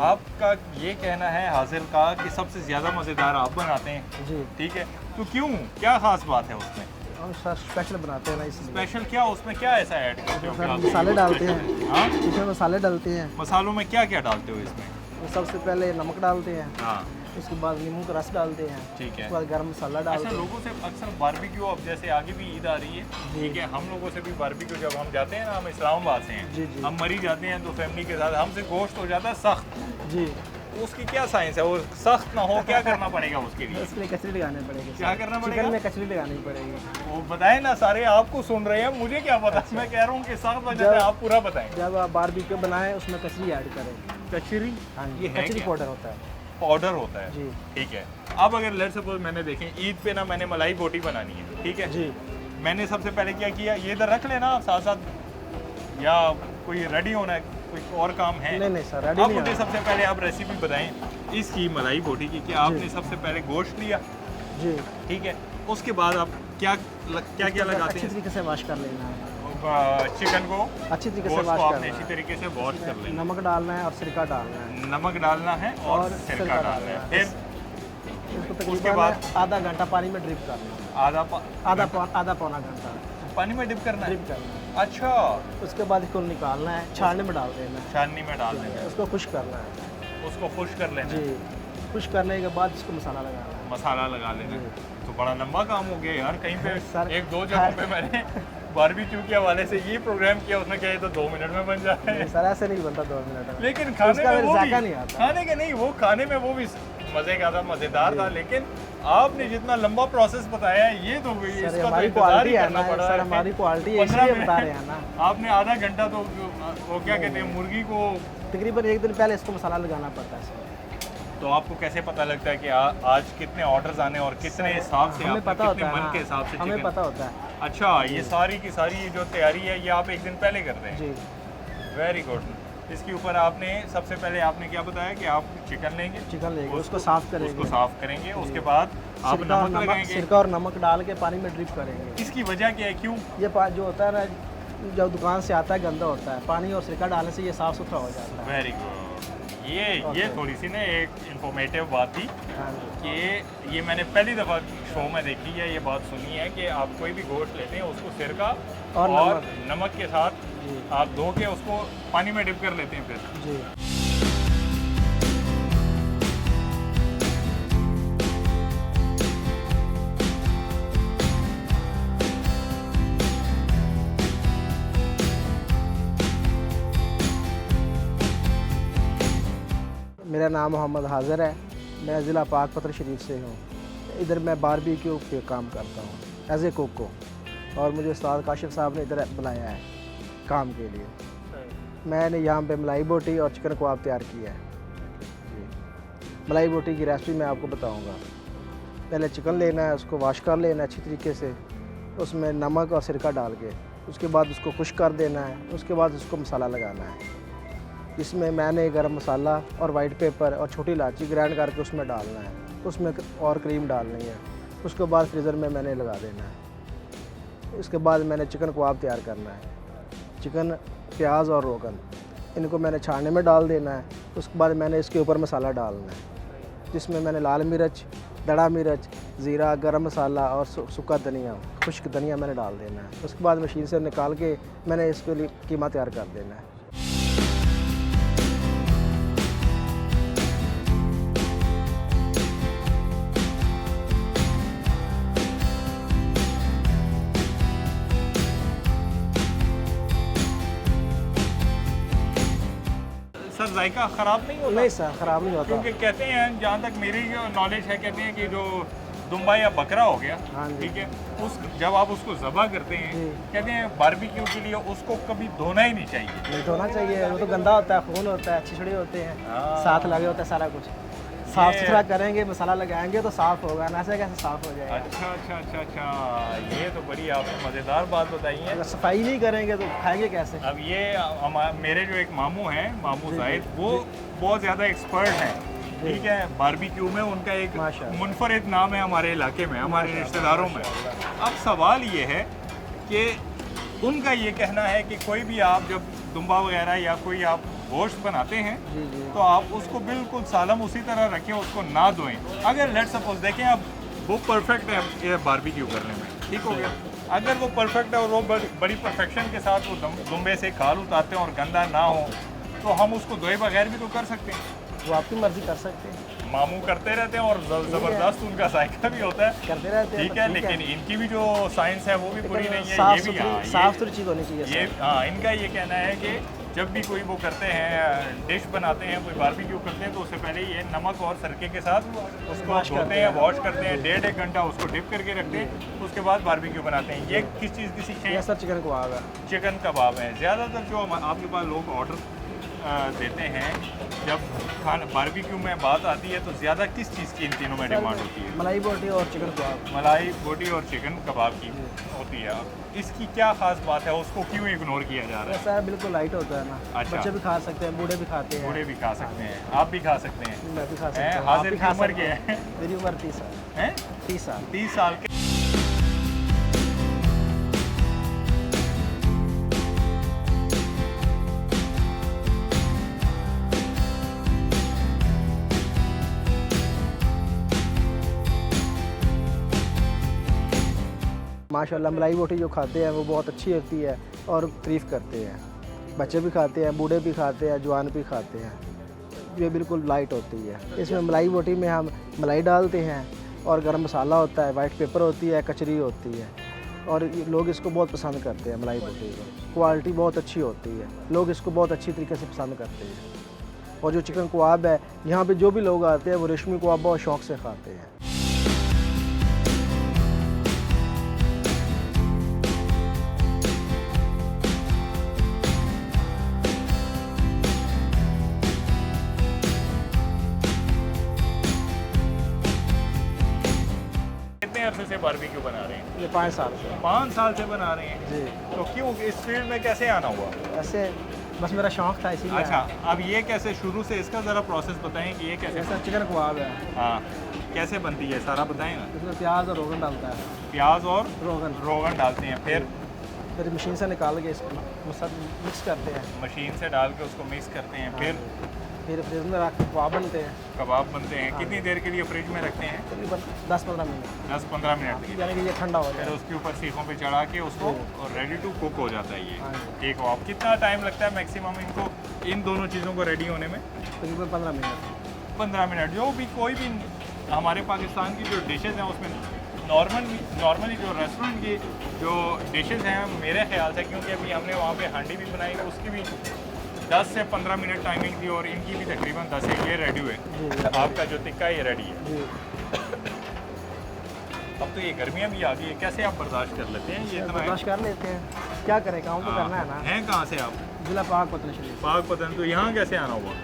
आपका ये कहना है हाजिर का कि सबसे ज़्यादा मज़ेदार आप बनाते हैं। जी। ठीक है, तो क्यों, क्या ख़ास बात है उसमें? और सर स्पेशल बनाते हैं ना, इसलिए। स्पेशल क्या, उसमें क्या ऐसा ऐड करते हो? सर क्या मसाले डालते हैं। हाँ, चिकन मसाले डालते हैं। मसालों में क्या क्या डालते हो इसमें? सबसे पहले नमक डालते हैं, हाँ, उसके बाद नींबू का रस डालते हैं, ठीक है। उसके बाद गरम मसाला डालते अच्छा, हैं। लोगों से अक्सर बारबेक्यू, अब जैसे आगे भी ईद आ रही है, ठीक है, हम लोगों से भी बारबेक्यू, जब हम जाते हैं ना, हम इस्लामाबाद से हैं, जी, जी। हम मरी जाते हैं तो फैमिली के साथ, हमसे गोश्त हो जाता है सख्त। जी, उसकी क्या साइंस है, वो सख्त ना हो, क्या करना पड़ेगा उसके लिए? उसके लिए कचरी लगानी पड़ेगी। क्या करना पड़ेगा? चिकन में कचरी लगानी पड़ेगी। वो बताएं ना, सारे आपको सुन रहे हैं, मुझे क्या पता। मैं कह रहा हूँ कि सख्त वजह से आप पूरा बताएं। जब आप बारबेक्यू बनाएं उसमें कचरी ऐड करें। कचरी? हाँ ये जी, है कचरी क्या? पाउडर होता है। पाउडर होता है। जी। ठीक है। अब अगर लेट्स सपोज मैंने देखें ईद पे ना, मैंने मलाई बोटी बनानी है, ठीक है जी। मैंने सबसे पहले क्या किया, ये इधर रख लेना आप साथ साथ, या कोई रेडी होना है, कोई और काम है? नहीं सर, रेडी अब नहीं मुझे है। सबसे पहले आप रेसिपी बताएं इसकी, मलाई बोटी की, कि आपने सबसे पहले गोश्त लिया, जी। ठीक है, उसके बाद आप क्या क्या लगाते अच्छी हैं? तरीके से वॉश कर लेना है। चिकन को, अच्छी तरीके से गोश्त वॉश को करना आपने अच्छी है। तरीके से वॉश कर लेना, नमक डालना है और सिरका डालना है। नमक डालना है और सिरका डालना है। फिर इसको उसके तकरीबन बाद आधा घंटा पानी में ड्रिप करना है। आधा पौना घंटा पानी में डिप करना है। ड्रिप करना है। अच्छा, उसके बाद इसको निकालना है, छानने में डाल देना है, छाननी में डाल देना है, उसको खुश करना है। उसको खुश कर लेना है। जी, खुश करने के बाद इसको मसाला लगाना है। मसाला लगा लेना है। तो बड़ा लंबा काम हो गया यार। कहीं पे सर, एक दो जगहों पे मैंने बारबेक्यू के हवाले से ये प्रोग्राम किया, उसने कहा ये तो 2 मिनट में बन जाता है। सर ऐसे नहीं बनता 2 मिनट में। लेकिन खाने उसका में वो भी जायका नहीं आता। खाने के नहीं, वो खाने में वो भी मजे का था, मजेदार था। लेकिन आपने जितना लंबा प्रोसेस बताया है, ये तो सर इसका तो हमारी इंतजार क्वालिटी ही है करना ना पड़ा सर, है। हमारी क्वालिटी है 15 इसलिए मिनट बता रहे हैं ना। आपने आधा घंटा तो वो क्या कहते हैं, मुर्गी को। तकरीबन 1 दिन पहले इसको मसाला लगाना पड़ता है सर। तो आपको कैसे पता लगता है कि आज कितने ऑर्डर्स आने और कितने हिसाब से हमें आपने पता कितने होता है मन ना, के हिसाब से हमें चिकन? पता होता है अच्छा, ये सारी की सारी जो तैयारी है ये आप एक दिन पहले करते हैं? जी। Very good. इसके ऊपर आपने सबसे पहले आपने क्या बताया कि आप चिकन लेंगे, चिकन लेंगे, उसको साफ करेंगे, उसको साफ करेंगे, उसके बाद आप सिरका और नमक लगाएंगे। सिरका और नमक डाल के पानी में ड्रिप करेंगे। इसकी वजह क्या है, क्यों? ये जो होता है ना, जब दुकान से आता है गंदा होता है, पानी और सिरका डालने से ये साफ़ सुथरा हो जाता है। Very good. ये थोड़ी सी ना एक इंफॉर्मेटिव बात थी हाँ जी। कि ये मैंने पहली दफ़ा शो में देखी है, ये बात सुनी है कि आप कोई भी गोश्त लेते हैं उसको सिरका और और नमक के साथ जी आप धो के उसको पानी में डिप कर लेते हैं फिर। जी। मेरा नाम मोहम्मद हाज़िर है, मैं ज़िला पाक पत्र शरीफ से हूँ। इधर मैं बारबेक्यू पे काम करता हूँ एज ए कुक को, और मुझे उस्ताद काशिफ साहब ने इधर बुलाया है काम के लिए। मैंने यहाँ पे मलाई बोटी और चिकन कबाब तैयार किया है जी। मलाई बोटी की रेसिपी मैं आपको बताऊँगा। पहले चिकन लेना है, उसको वॉश कर लेना है अच्छी तरीके से, उसमें नमक और सिरका डाल के, उसके बाद उसको खुश्क कर देना है, उसके बाद उसको मसाला लगाना है। इसमें मैंने गरम मसाला और वाइट पेपर और छोटी इलायची ग्राइंड करके उसमें डालना है, उसमें और क्रीम डालनी है, उसके बाद फ्रीज़र में मैंने लगा देना है। इसके बाद मैंने चिकन कबाब तैयार करना है। चिकन, प्याज और रोगन इनको मैंने छानने में डाल देना है। उसके बाद मैंने इसके ऊपर मसाला डालना है, जिसमें मैंने लाल मिर्च, दड़ा मिर्च, ज़ीरा, गरम मसाला और सूखा धनिया, खुश्क धनिया मैंने डाल देना है। उसके बाद मशीन से निकाल के मैंने इसके लिए कीमा तैयार कर देना है। सर जायका ख़राब नहीं होता? नहीं सर, ख़राब नहीं होता। क्योंकि कहते हैं, जहाँ तक मेरी जो नॉलेज है, कहते हैं कि जो दुम्बा या बकरा हो गया, हाँ जी। ठीक है, उस जब आप उसको ज़बह करते हैं, जी। कहते हैं बारबेक्यू के लिए उसको कभी धोना ही नहीं चाहिए। नहीं धोना चाहिए, वो तो गंदा होता है, खून होता है, छिछड़े होते हैं, हाँ। साथ लगे होता है सारा कुछ। साफ़ सुथरा करेंगे, मसाला लगाएंगे तो साफ़ होगा, ना ऐसे कैसे साफ़ हो जाएगा। अच्छा अच्छा अच्छा अच्छा, ये तो बड़ी आपने मज़ेदार बात बताई है। अगर सफाई नहीं करेंगे तो खाएंगे कैसे? अब ये मेरे जो एक मामू हैं, मामू जाहिद, वो बहुत ज़्यादा एक्सपर्ट हैं, ठीक है, बारबेक्यू में। उनका एक माशाअल्लाह। मुनफरिद नाम है हमारे इलाके में, हमारे रिश्तेदारों में। अब सवाल ये है कि उनका ये कहना है कि कोई भी आप जब दुम्बा वगैरह या कोई आप गोश्त बनाते हैं, जी जी। तो आप उसको बिल्कुल सालम उसी तरह रखें, उसको ना धोएं। अगर लेट सपोज देखें अब वो परफेक्ट है ये बारबेक्यू करने में, ठीक हो गया। अगर वो परफेक्ट है और वो बड़ी परफेक्शन के साथ वो दुम्बे से खाल उतारते हैं और गंदा ना हो, तो हम उसको धोए बगैर भी तो कर सकते हैं। वो आपकी मर्ज़ी कर सकते हैं, मामू करते रहते हैं और ज़बरदस्त उनका जायका भी होता है, करते रहते हैं। ठीक है। लेकिन इनकी भी जो साइंस है वो भी पूरी नहीं है। साफ़ ये भी सुथरी, साफ़ सुथरी चीज़ होनी चाहिए ये सर। हाँ, इनका ये कहना है कि जब भी कोई वो करते हैं, डिश बनाते हैं, कोई बारबेक्यू करते हैं, तो उससे पहले ये नमक और सिरके के साथ उसको वॉश धोते करते हैं, हैं। वॉश करते हैं, 1.5 घंटा उसको डिप करके रखते हैं, उसके बाद बारबेक्यू बनाते हैं। ये किस चीज़ की सीखें? ये सर चिकन कबाब है। चिकन कबाब है। ज़्यादातर जो आपके पास लोग ऑर्डर देते हैं, जब खाना बारबेक्यू में बात आती है, तो ज़्यादा किस चीज़ की इन तीनों में डिमांड होती है? मलाई बोटी और चिकन कबाब। मलाई बोटी और चिकन कबाब की होती है। इसकी क्या खास बात है, उसको क्यों इग्नोर किया जा रहा है? ऐसा बिल्कुल लाइट होता है ना, अच्छा। बच्चे भी खा सकते हैं, बूढ़े भी खाते हैं। बूढ़े भी खा सकते हैं, आप भी खा सकते हैं। मैं भी खा सकता हैं? हूँ, आप हाजिर भी की खा उम्र सकते क्या हैं। है? मेरी उम्र 30 साल। हैं? 30 साल। 30 साल के। माशाल्लाह मलाई बोटी जो खाते हैं वो बहुत अच्छी होती है और तारीफ़ करते हैं। बच्चे भी खाते हैं, बूढ़े भी खाते हैं, जवान भी खाते हैं। ये बिल्कुल लाइट होती है। इसमें मलाई बोटी में हम मलाई डालते हैं, और गरम मसाला होता है, वाइट पेपर होती है, कचरी होती है, और लोग इसको बहुत पसंद करते हैं मलाई बोटी को। क्वालिटी बहुत अच्छी होती है, लोग इसको बहुत अच्छी तरीके से पसंद करते हैं। और जो चिकन कबाब है, यहाँ पे जो भी लोग आते हैं वो रेशमी कबाब बहुत शौक़ से खाते हैं। कितने अरसे से बारबेक्यू बना रहे हैं? ये 5 साल से। 5 साल से बना रहे हैं। जी, तो क्यों इस फील्ड में कैसे आना हुआ? ऐसे बस मेरा शौक़ था इसीलिए। अच्छा, अब ये कैसे शुरू से इसका ज़रा प्रोसेस बताएं कि ये कैसे? जैसा चिकन कबाब है, हाँ, कैसे बनती है सारा बताएं ना। इसमें प्याज और रोगन डालता है, प्याज और रोगन डालते हैं, फिर मशीन से निकाल के इसको वो सब मिक्स करते हैं, मशीन से डाल के उसको मिक्स करते हैं, फिर फ्रिज में रख के कबाब बनते हैं। कबाब बनते हैं। कितनी देर के लिए फ्रिज में रखते हैं? तकरीबन 10-15 मिनट, 10-15 मिनट के लिए। यानी कि ये ठंडा हो फिर जाए। उसके ऊपर सीखों पे चढ़ा के उसको रेडी टू कुक हो जाता है ये। हाँ। ठीक हो। अब कितना टाइम लगता है मैक्सिमम इनको इन दोनों चीज़ों को रेडी होने में? तकरीबन 15 मिनट। 15 मिनट। जो भी कोई भी हमारे पाकिस्तान की जो डिशेज़ हैं उसमें नॉर्मली जो रेस्टोरेंट की जो डिशेज़ हैं मेरे ख्याल से, क्योंकि अभी हमने वहाँ पे हांडी भी बनाई है, उसकी भी 10 से 15 मिनट टाइमिंग थी और इनकी भी तकरीबन 10 है। ये रेडी हुए। आपका जो टिक्का ये रेडी है। जी, अब तो ये गर्मियाँ भी आ गई है, कैसे आप बर्दाश्त कर लेते हैं? ये इतना है? बर्दाश्त कर लेते हैं, क्या करें, काम तो करना है ना। हैं कहाँ से आप? जिला पाकपतन शरीफ। पाकपतन। तो यहाँ कैसे आना हुआ?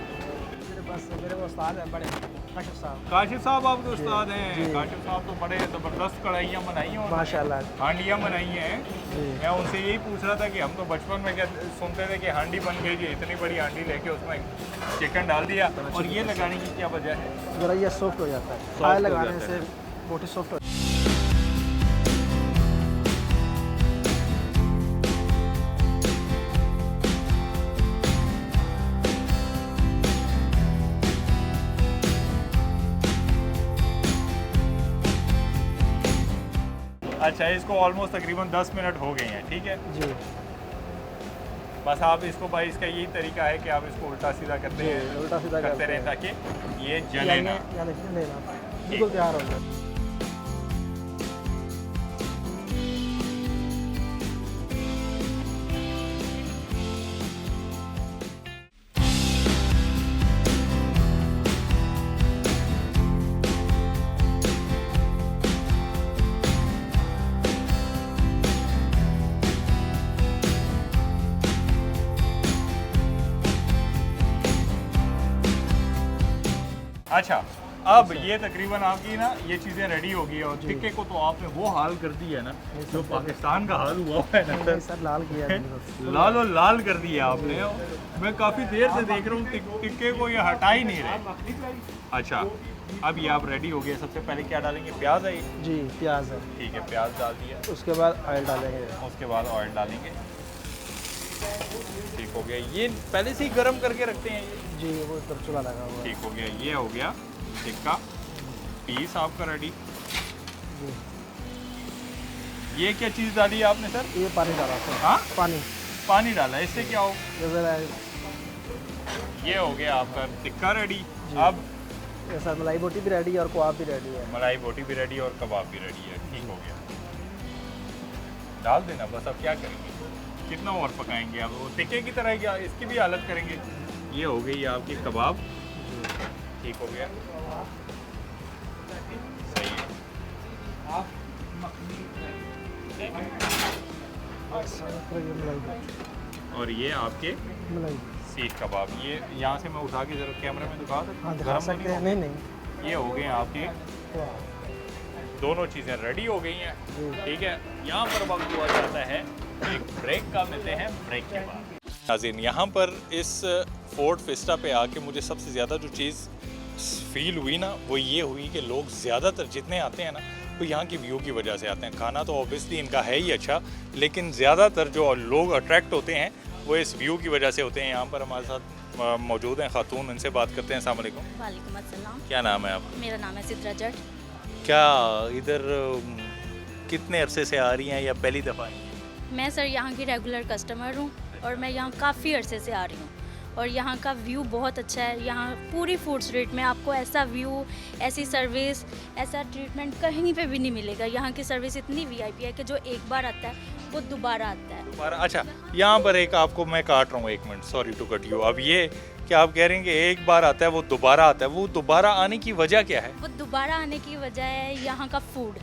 मेरे वो उस्ताद हैं बड़े, काशिफ साहब। काशिफ साहब आपके उस्ताद हैं? जी। काशिफ साहब तो बड़े ज़बरदस्त कढ़ाइयाँ बनाई हैं, माशाल्लाह। हांडियाँ बनाई हैं। जी, मैं उनसे यही पूछ रहा था कि हम तो बचपन में क्या सुनते थे कि हांडी बन गई जी, इतनी बड़ी हांडी लेके उसमें चिकन डाल दिया, और ये लगाने की क्या वजह है? ज़रा ये सॉफ्ट हो जाता है, हो फायर लगाने जाता से है। बोटी सॉफ्ट हो। अच्छा, इसको ऑलमोस्ट तकरीबन 10 मिनट हो गए हैं, ठीक है। जी, बस आप इसको भाई, इसका यही तरीका है कि आप इसको उल्टा सीधा करते जी, हैं, उल्टा सीधा करते करते रहें हैं। ताकि ये जले ना। लेना बिल्कुल तैयार हो गया। अच्छा, अब ये तकरीबन आपकी ना ये चीज़ें रेडी हो गई है, और टिक्के को तो आपने वो हाल कर दिया है ना जो पाकिस्तान का हाल हुआ है ना नहीं सर, लाल किया है। लालो लाल कर दिया आपने। मैं काफ़ी देर से देख रहा हूँ टिक्के को, ये हटा ही नहीं रहे। अच्छा, अब ये आप रेडी हो गए। सबसे पहले क्या डालेंगे? प्याज है ये? जी, प्याज है। ठीक है, प्याज डाल दिया। उसके बाद ऑयल डालेंगे। उसके बाद ऑयल डालेंगे। ठीक हो गया। ये पहले से ही गर्म करके रखते हैं ये? जी, वो ऊपर चूल्हा लगा हुआ है। ठीक हो गया। ये हो गया टिक्का पीस आपका रेडी। जी, ये क्या चीज़ डाली है आपने सर? ये पानी डाला सर। हाँ, पानी डाला। इससे क्या हो? जैसे ये हो गया आपका टिक्का रेडी। अब सर मलाई बोटी भी रेडी है और कबाब भी रेडी है। मलाई बोटी भी रेडी और कबाब भी रेडी है। ठीक हो गया, डाल देना बस। अब क्या करेंगे? कितना और पकाएंगे आप? वो टिक्के की तरह क्या इसकी भी हालत करेंगे? ये हो गई आपकी कबाब। ठीक हो गया, सही है। ठीक है। और ये आपके मलाई, सीख कबाब। ये यहाँ से मैं उठा के जरा कैमरे में दिखा सकता हाँ हूँ? दिखा गरम तो सकते हैं। नहीं नहीं, ये हो गए आपके दोनों चीज़ें रेडी हो गई हैं। ठीक है, यहाँ पर वक्त हुआ जाता है एक ब्रेक का। मिलते हैं ब्रेक के बाद। नाज़रीन, यहाँ पर इस फोर्ट विस्टा पे आके मुझे सबसे ज़्यादा जो चीज़ फील हुई ना, वो ये हुई कि लोग ज़्यादातर जितने आते हैं ना, वो यहाँ की व्यू की वजह से आते हैं। खाना तो ऑब्वियसली इनका है ही अच्छा, लेकिन ज़्यादातर जो लोग अट्रैक्ट होते हैं वो इस व्यू की वजह से होते हैं। यहाँ पर हमारे साथ मौजूद हैं खातून, उनसे बात करते हैं। अस्सलाम वालेकुम। वालेकुम अस्सलाम। क्या नाम है आपका? मेरा नाम है सिद्रा जट। क्या इधर कितने अरसे से आ रही हैं या पहली दफ़ा आई हैं? मैं सर यहाँ की रेगुलर कस्टमर हूँ और मैं यहाँ काफ़ी अरसे से आ रही हूँ। और यहाँ का व्यू बहुत अच्छा है। यहाँ पूरी फूड स्ट्रीट में आपको ऐसा व्यू, ऐसी सर्विस, ऐसा ट्रीटमेंट कहीं पे भी नहीं मिलेगा। यहाँ की सर्विस इतनी वीआईपी है कि जो एक बार आता है वो दोबारा आता है। दोबारा? अच्छा, यहाँ पर एक आपको मैं काट रहा हूँ, एक minute, sorry to cut you. अब ये क्या आप कह रहे हैं कि एक बार आता है वो दोबारा आता है, वो दोबारा आने की वजह क्या है? वो दोबारा आने की वजह है यहाँ का फूड।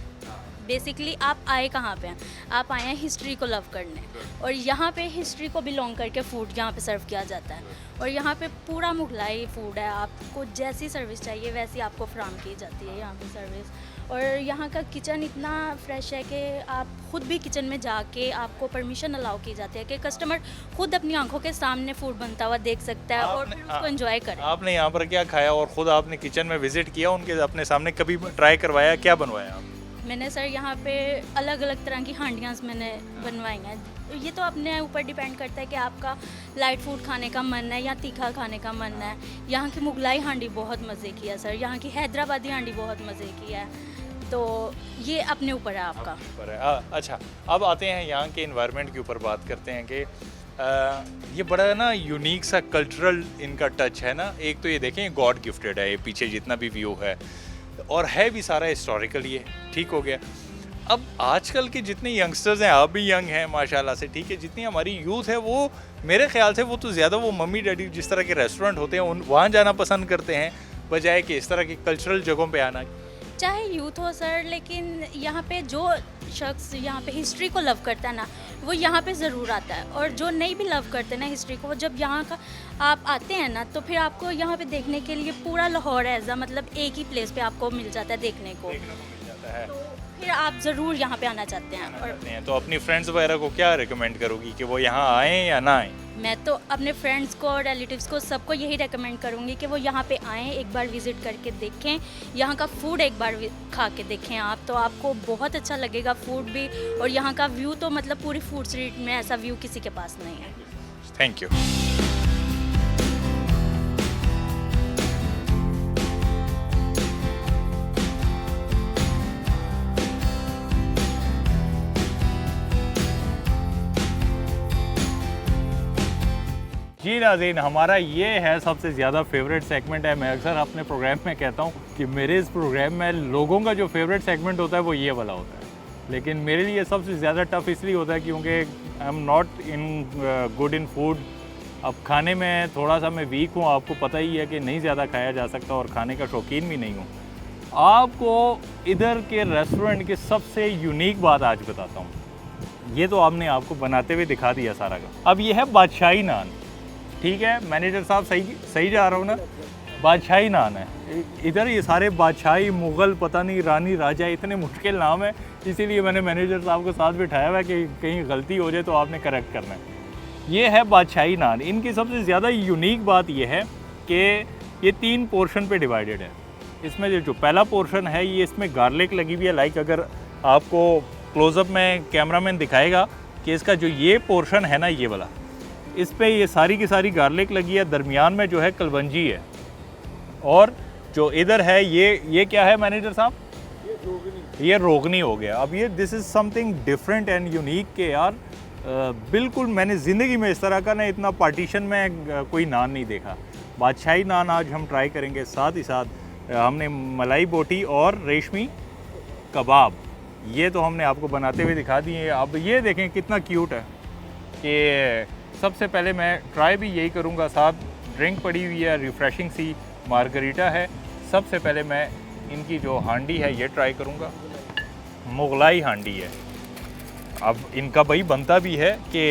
बेसिकली आप आए कहाँ पे हैं? आप आए हैं हिस्ट्री को लव करने, और यहाँ पे हिस्ट्री को बिलोंग करके फूड यहाँ पे सर्व किया जाता है। और यहाँ पे पूरा मुगलाई फूड है, आपको जैसी सर्विस चाहिए वैसी आपको फ्राहम की जाती है यहाँ पे सर्विस। और यहाँ का किचन इतना फ्रेश है कि आप खुद भी किचन में जाके आपको परमिशन अलाउ की जाती है कि कस्टमर खुद अपनी आंखों के सामने फूड बनता हुआ देख सकता है और फिर उसको एंजॉय करे। आपने यहाँ पर क्या खाया और ख़ुद आपने किचन में विजिट किया, उनके अपने सामने कभी ट्राई करवाया, क्या बनवाया आप? मैंने सर यहाँ पे अलग अलग तरह की हांडियाँ मैंने बनवाई हैं। ये तो अपने ऊपर डिपेंड करता है कि आपका लाइट फूड खाने का मन है या तीखा खाने का मन है। यहाँ की मुगलाई हांडी बहुत मज़े की है सर, यहाँ की हैदराबादी हांडी बहुत मज़े की है, तो ये अपने ऊपर है आपका। अच्छा, अब आते हैं यहाँ के इन्वायरमेंट के ऊपर, बात करते हैं कि ये बड़ा ना यूनिक सा कल्चरल इनका टच है ना। एक तो ये देखें गॉड गिफ्टेड है, ये पीछे जितना भी व्यू है और है भी सारा हिस्टोरिकल, ये ठीक हो गया। अब आजकल के जितने यंगस्टर्स हैं, आप भी यंग हैं माशाल्लाह से, ठीक है, जितनी हमारी यूथ है वो मेरे ख्याल से वो तो ज़्यादा वो मम्मी डैडी जिस तरह के रेस्टोरेंट होते हैं वहाँ जाना पसंद करते हैं बजाय कि इस तरह की कल्चरल जगहों पे आना। चाहे यूथ हो सर, लेकिन यहाँ पे जो शख्स यहाँ पे हिस्ट्री को लव करता है ना, वो यहाँ पे ज़रूर आता है। और जो नहीं भी लव करते ना हिस्ट्री को, वो जब यहाँ का आप आते हैं ना, तो फिर आपको यहाँ पे देखने के लिए पूरा लाहौर ऐसा मतलब एक ही प्लेस पे आपको मिल जाता है देखने को, तो फिर आप ज़रूर यहाँ पे आना चाहते हैं। और तो अपनी फ्रेंड्स वगैरह को क्या रिकमेंड करोगी कि वो यहाँ आएँ या ना आएँ? मैं तो अपने फ्रेंड्स को, रिलेटिव्स को, सबको यही रेकमेंड करूँगी कि वो यहाँ पे आएँ, एक बार विज़िट करके देखें, यहाँ का फूड एक बार खा के देखें आप, तो आपको बहुत अच्छा लगेगा फूड भी। और यहाँ का व्यू तो मतलब पूरी फूड स्ट्रीट में ऐसा व्यू किसी के पास नहीं है। Thank you. जी नाज़रीन, हमारा ये है सबसे ज़्यादा फेवरेट सेगमेंट है। मैं अक्सर अपने प्रोग्राम में कहता हूँ कि मेरे इस प्रोग्राम में लोगों का जो फेवरेट सेगमेंट होता है वो ये वाला होता है, लेकिन मेरे लिए सबसे ज़्यादा टफ इसलिए होता है क्योंकि I am not in good in food. अब खाने में थोड़ा सा मैं वीक हूँ, आपको पता ही है कि नहीं ज़्यादा खाया जा सकता और खाने का शौकीन भी नहीं हूँ। आपको इधर के रेस्टोरेंट की सबसे यूनिक बात आज बताता हूँ। ये तो आपने आपको बनाते हुए दिखा दिया सारा का। अब ये है बादशाही नान, ठीक है मैनेजर साहब, सही जा रहा हूँ ना? बादशाही नान है इधर। ये सारे बादशाही, मुग़ल, पता नहीं रानी, राजा, इतने मुश्किल नाम है, इसीलिए मैंने मैनेजर साहब को साथ बिठाया हुआ है कि कहीं गलती हो जाए तो आपने करेक्ट करना है। ये है बादशाही नान। इनकी सबसे ज़्यादा यूनिक बात ये है कि ये 3 पोर्शन पे डिवाइडेड है। इसमें जो पहला पोर्शन है ये इसमें गार्लिक लगी हुई है। लाइक अगर आपको क्लोज़अप में कैमरामैन दिखाएगा कि इसका जो ये पोर्शन है ना, ये वाला, इस पे ये सारी की सारी गार्लिक लगी है। दरमियान में जो है कलवंजी है, और जो इधर है ये क्या है मैनेजर साहब? ये रोगनी हो गया। अब ये this is something different and unique के यार, बिल्कुल मैंने ज़िंदगी में इस तरह का ना इतना पार्टीशन में कोई नान नहीं देखा। बादशाही नान आज हम ट्राई करेंगे, साथ ही साथ हमने मलाई बोटी और रेशमी कबाब, ये तो हमने आपको बनाते हुए दिखा दिए। अब ये देखें कितना क्यूट है कि सबसे पहले मैं ट्राई भी यही करूँगा। साथ ड्रिंक पड़ी हुई है, रिफ़्रेशिंग सी मार्गरीटा है। सबसे पहले मैं इनकी जो हांडी है ये ट्राई करूँगा। मुगलाई हांडी है। अब इनका भाई बनता भी है कि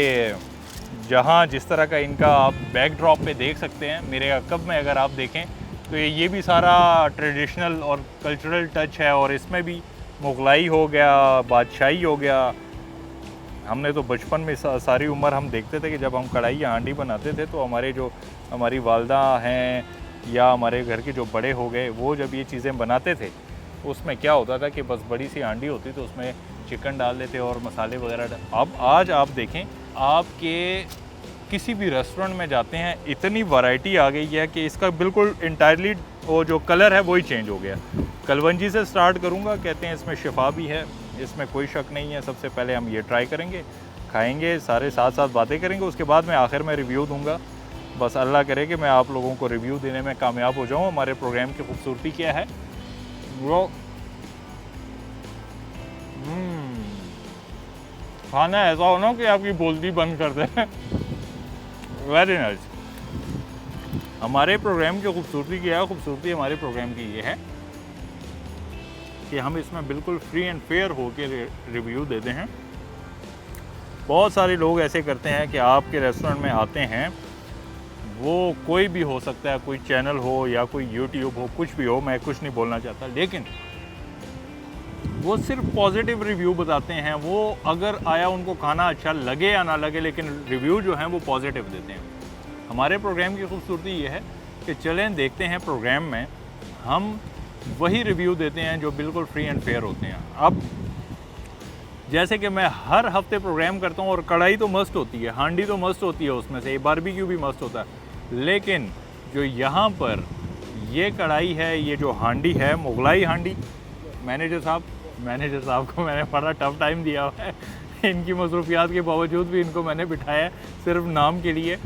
जहाँ जिस तरह का इनका आप बैकड्रॉप पे देख सकते हैं, मेरे अकब में अगर आप देखें तो ये भी सारा ट्रेडिशनल और कल्चरल टच है, और इसमें भी मुगलाई हो गया, बादशाही हो गया। हमने तो बचपन में सारी उम्र हम देखते थे कि जब हम कढ़ाई या हांडी बनाते थे तो हमारी वालदा हैं या हमारे घर के जो बड़े हो गए, वो जब ये चीज़ें बनाते थे उसमें क्या होता था कि बस बड़ी सी हांडी होती तो उसमें चिकन डाल देते और मसाले वगैरह। अब आज आप देखें, आपके किसी भी रेस्टोरेंट में जाते हैं, इतनी वैरायटी आ गई है कि इसका बिल्कुल इंटायरली वो जो कलर है वही चेंज हो गया। कलवंजी से स्टार्ट करूँगा। कहते हैं इसमें शिफा भी है, इसमें कोई शक नहीं है। सबसे पहले हम ये ट्राई करेंगे, खाएंगे, सारे साथ साथ बातें करेंगे, उसके बाद मैं आखिर में रिव्यू दूंगा। बस अल्लाह करे कि मैं आप लोगों को रिव्यू देने में कामयाब हो जाऊँ। हमारे प्रोग्राम की खूबसूरती क्या है वो खाना ऐसा हो ना कि आपकी बोलती बंद कर दे। Very nice. हमारे प्रोग्राम की खूबसूरती क्या है? खूबसूरती हमारे प्रोग्राम की ये है कि हम इसमें बिल्कुल फ्री एंड फेयर होकर रिव्यू देते हैं। बहुत सारे लोग ऐसे करते हैं कि आपके रेस्टोरेंट में आते हैं, वो कोई भी हो सकता है, कोई चैनल हो या कोई यूट्यूब हो, कुछ भी हो, मैं कुछ नहीं बोलना चाहता, लेकिन वो सिर्फ पॉजिटिव रिव्यू बताते हैं। वो अगर आया उनको खाना अच्छा लगे या ना लगे, लेकिन रिव्यू जो हैं वो पॉजिटिव देते हैं। हमारे प्रोग्राम की खूबसूरती ये है कि चलें देखते हैं प्रोग्राम में हम वही रिव्यू देते हैं जो बिल्कुल फ्री एंड फेयर होते हैं। अब जैसे कि मैं हर हफ्ते प्रोग्राम करता हूँ और कढ़ाई तो मस्त होती है, हांडी तो मस्त होती है, उसमें से बारबेक्यू भी मस्त होता है, लेकिन जो यहाँ पर ये कढ़ाई है, ये जो हांडी है, मुगलाई हांडी, मैनेजर साहब को मैंने बड़ा टफ टाइम दिया हुआ है। इनकी मसरूफियात के बावजूद भी इनको मैंने बिठाया है सिर्फ नाम के लिए।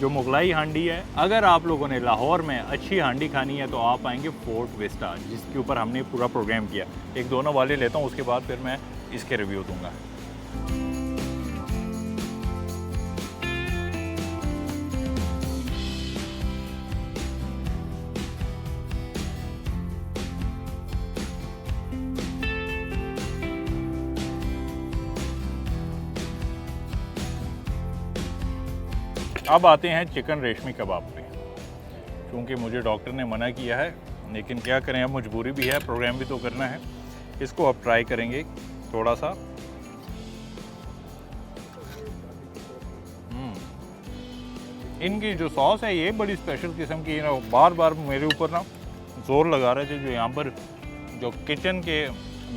जो मुगलाई हांडी है, अगर आप लोगों ने लाहौर में अच्छी हांडी खानी है तो आप आएंगे फोर्ट विस्टा, जिसके ऊपर हमने पूरा प्रोग्राम किया। एक दोनों वाले लेता हूँ, उसके बाद फिर मैं इसके रिव्यू दूंगा। अब आते हैं चिकन रेशमी कबाब पे। क्योंकि मुझे डॉक्टर ने मना किया है, लेकिन क्या करें, अब मजबूरी भी है, प्रोग्राम भी तो करना है। इसको अब ट्राई करेंगे थोड़ा सा। इनकी जो सॉस है ये बड़ी स्पेशल किस्म की है। बार बार मेरे ऊपर ना जोर लगा रहे थे जो यहाँ पर जो किचन के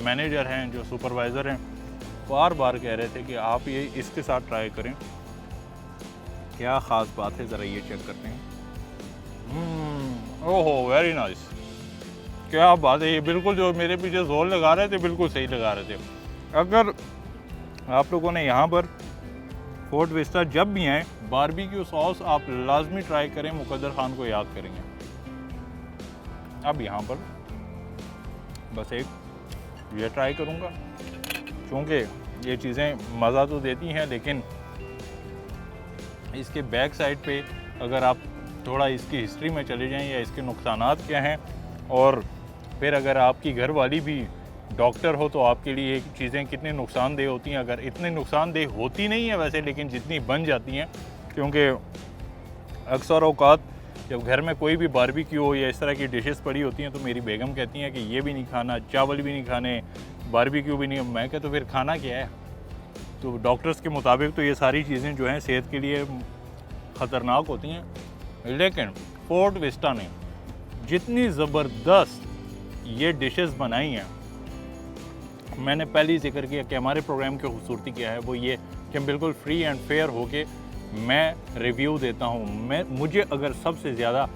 मैनेजर हैं, जो सुपरवाइज़र हैं, बार बार कह रहे थे कि आप ये इसके साथ ट्राई करें। क्या ख़ास बात है, ज़रा ये चेक करते हैं। ओहो, वेरी नाइस। क्या बात है, ये बिल्कुल जो मेरे पीछे जोर लगा रहे थे बिल्कुल सही लगा रहे थे। अगर आप लोगों ने यहाँ पर फोर्ट विस्टा जब भी आए, बारबेक्यू सॉस आप लाजमी ट्राई करें, मुकद्दर खान को याद करेंगे। अब यहाँ पर बस एक ये ट्राई करूँगा, क्योंकि ये चीज़ें मज़ा तो देती हैं, लेकिन इसके बैक साइड पे अगर आप थोड़ा इसकी हिस्ट्री में चले जाएं या इसके नुकसानात क्या हैं, और फिर अगर आपकी घर वाली भी डॉक्टर हो तो आपके लिए ये चीज़ें कितनी नुकसानदेह होती हैं। अगर इतनी नुकसानदेह होती नहीं है वैसे, लेकिन जितनी बन जाती हैं, क्योंकि अक्सर औकात जब घर में कोई भी बारबेक्यू हो या इस तरह की डिशेस पड़ी होती हैं तो मेरी बेगम कहती हैं कि ये भी नहीं खाना, चावल भी नहीं खाने, बारबेक्यू भी नहीं। मैं कहता तो फिर खाना क्या है? तो डॉक्टर्स के मुताबिक तो ये सारी चीज़ें जो हैं सेहत के लिए ख़तरनाक होती हैं। लेकिन फोर्ट विस्टा ने जितनी ज़बरदस्त ये डिशेस बनाई हैं, मैंने पहले ही जिक्र किया कि हमारे प्रोग्राम की खूबसूरती क्या है, वो ये कि हम बिल्कुल फ्री एंड फेयर होके मैं रिव्यू देता हूँ। मुझे अगर सबसे ज़्यादा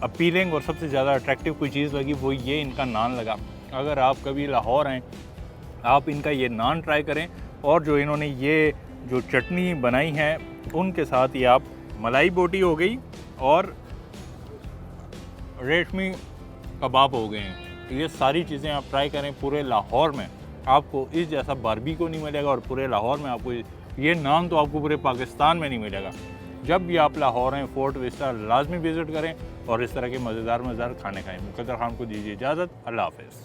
अपीलिंग और सबसे ज़्यादा अट्रैक्टिव कोई चीज़ लगी वो ये इनका नान लगा। अगर आप कभी लाहौर आएँ, आप इनका ये नान ट्राई करें, और जो इन्होंने ये जो चटनी बनाई है उनके साथ ही आप मलाई बोटी हो गई और रेशमी कबाब हो गए हैं, ये सारी चीज़ें आप ट्राई करें। पूरे लाहौर में आपको इस जैसा बारबेक्यू नहीं मिलेगा, और पूरे लाहौर में आपको ये नान तो आपको पूरे पाकिस्तान में नहीं मिलेगा। जब भी आप लाहौर हैं, फोर्ट विस्टा लाजमी विज़िट करें और इस तरह के मज़ेदार खाने खाएँ। मुकद्दर खान को दीजिए इजाज़त। अल्लाह हाफ़िज़।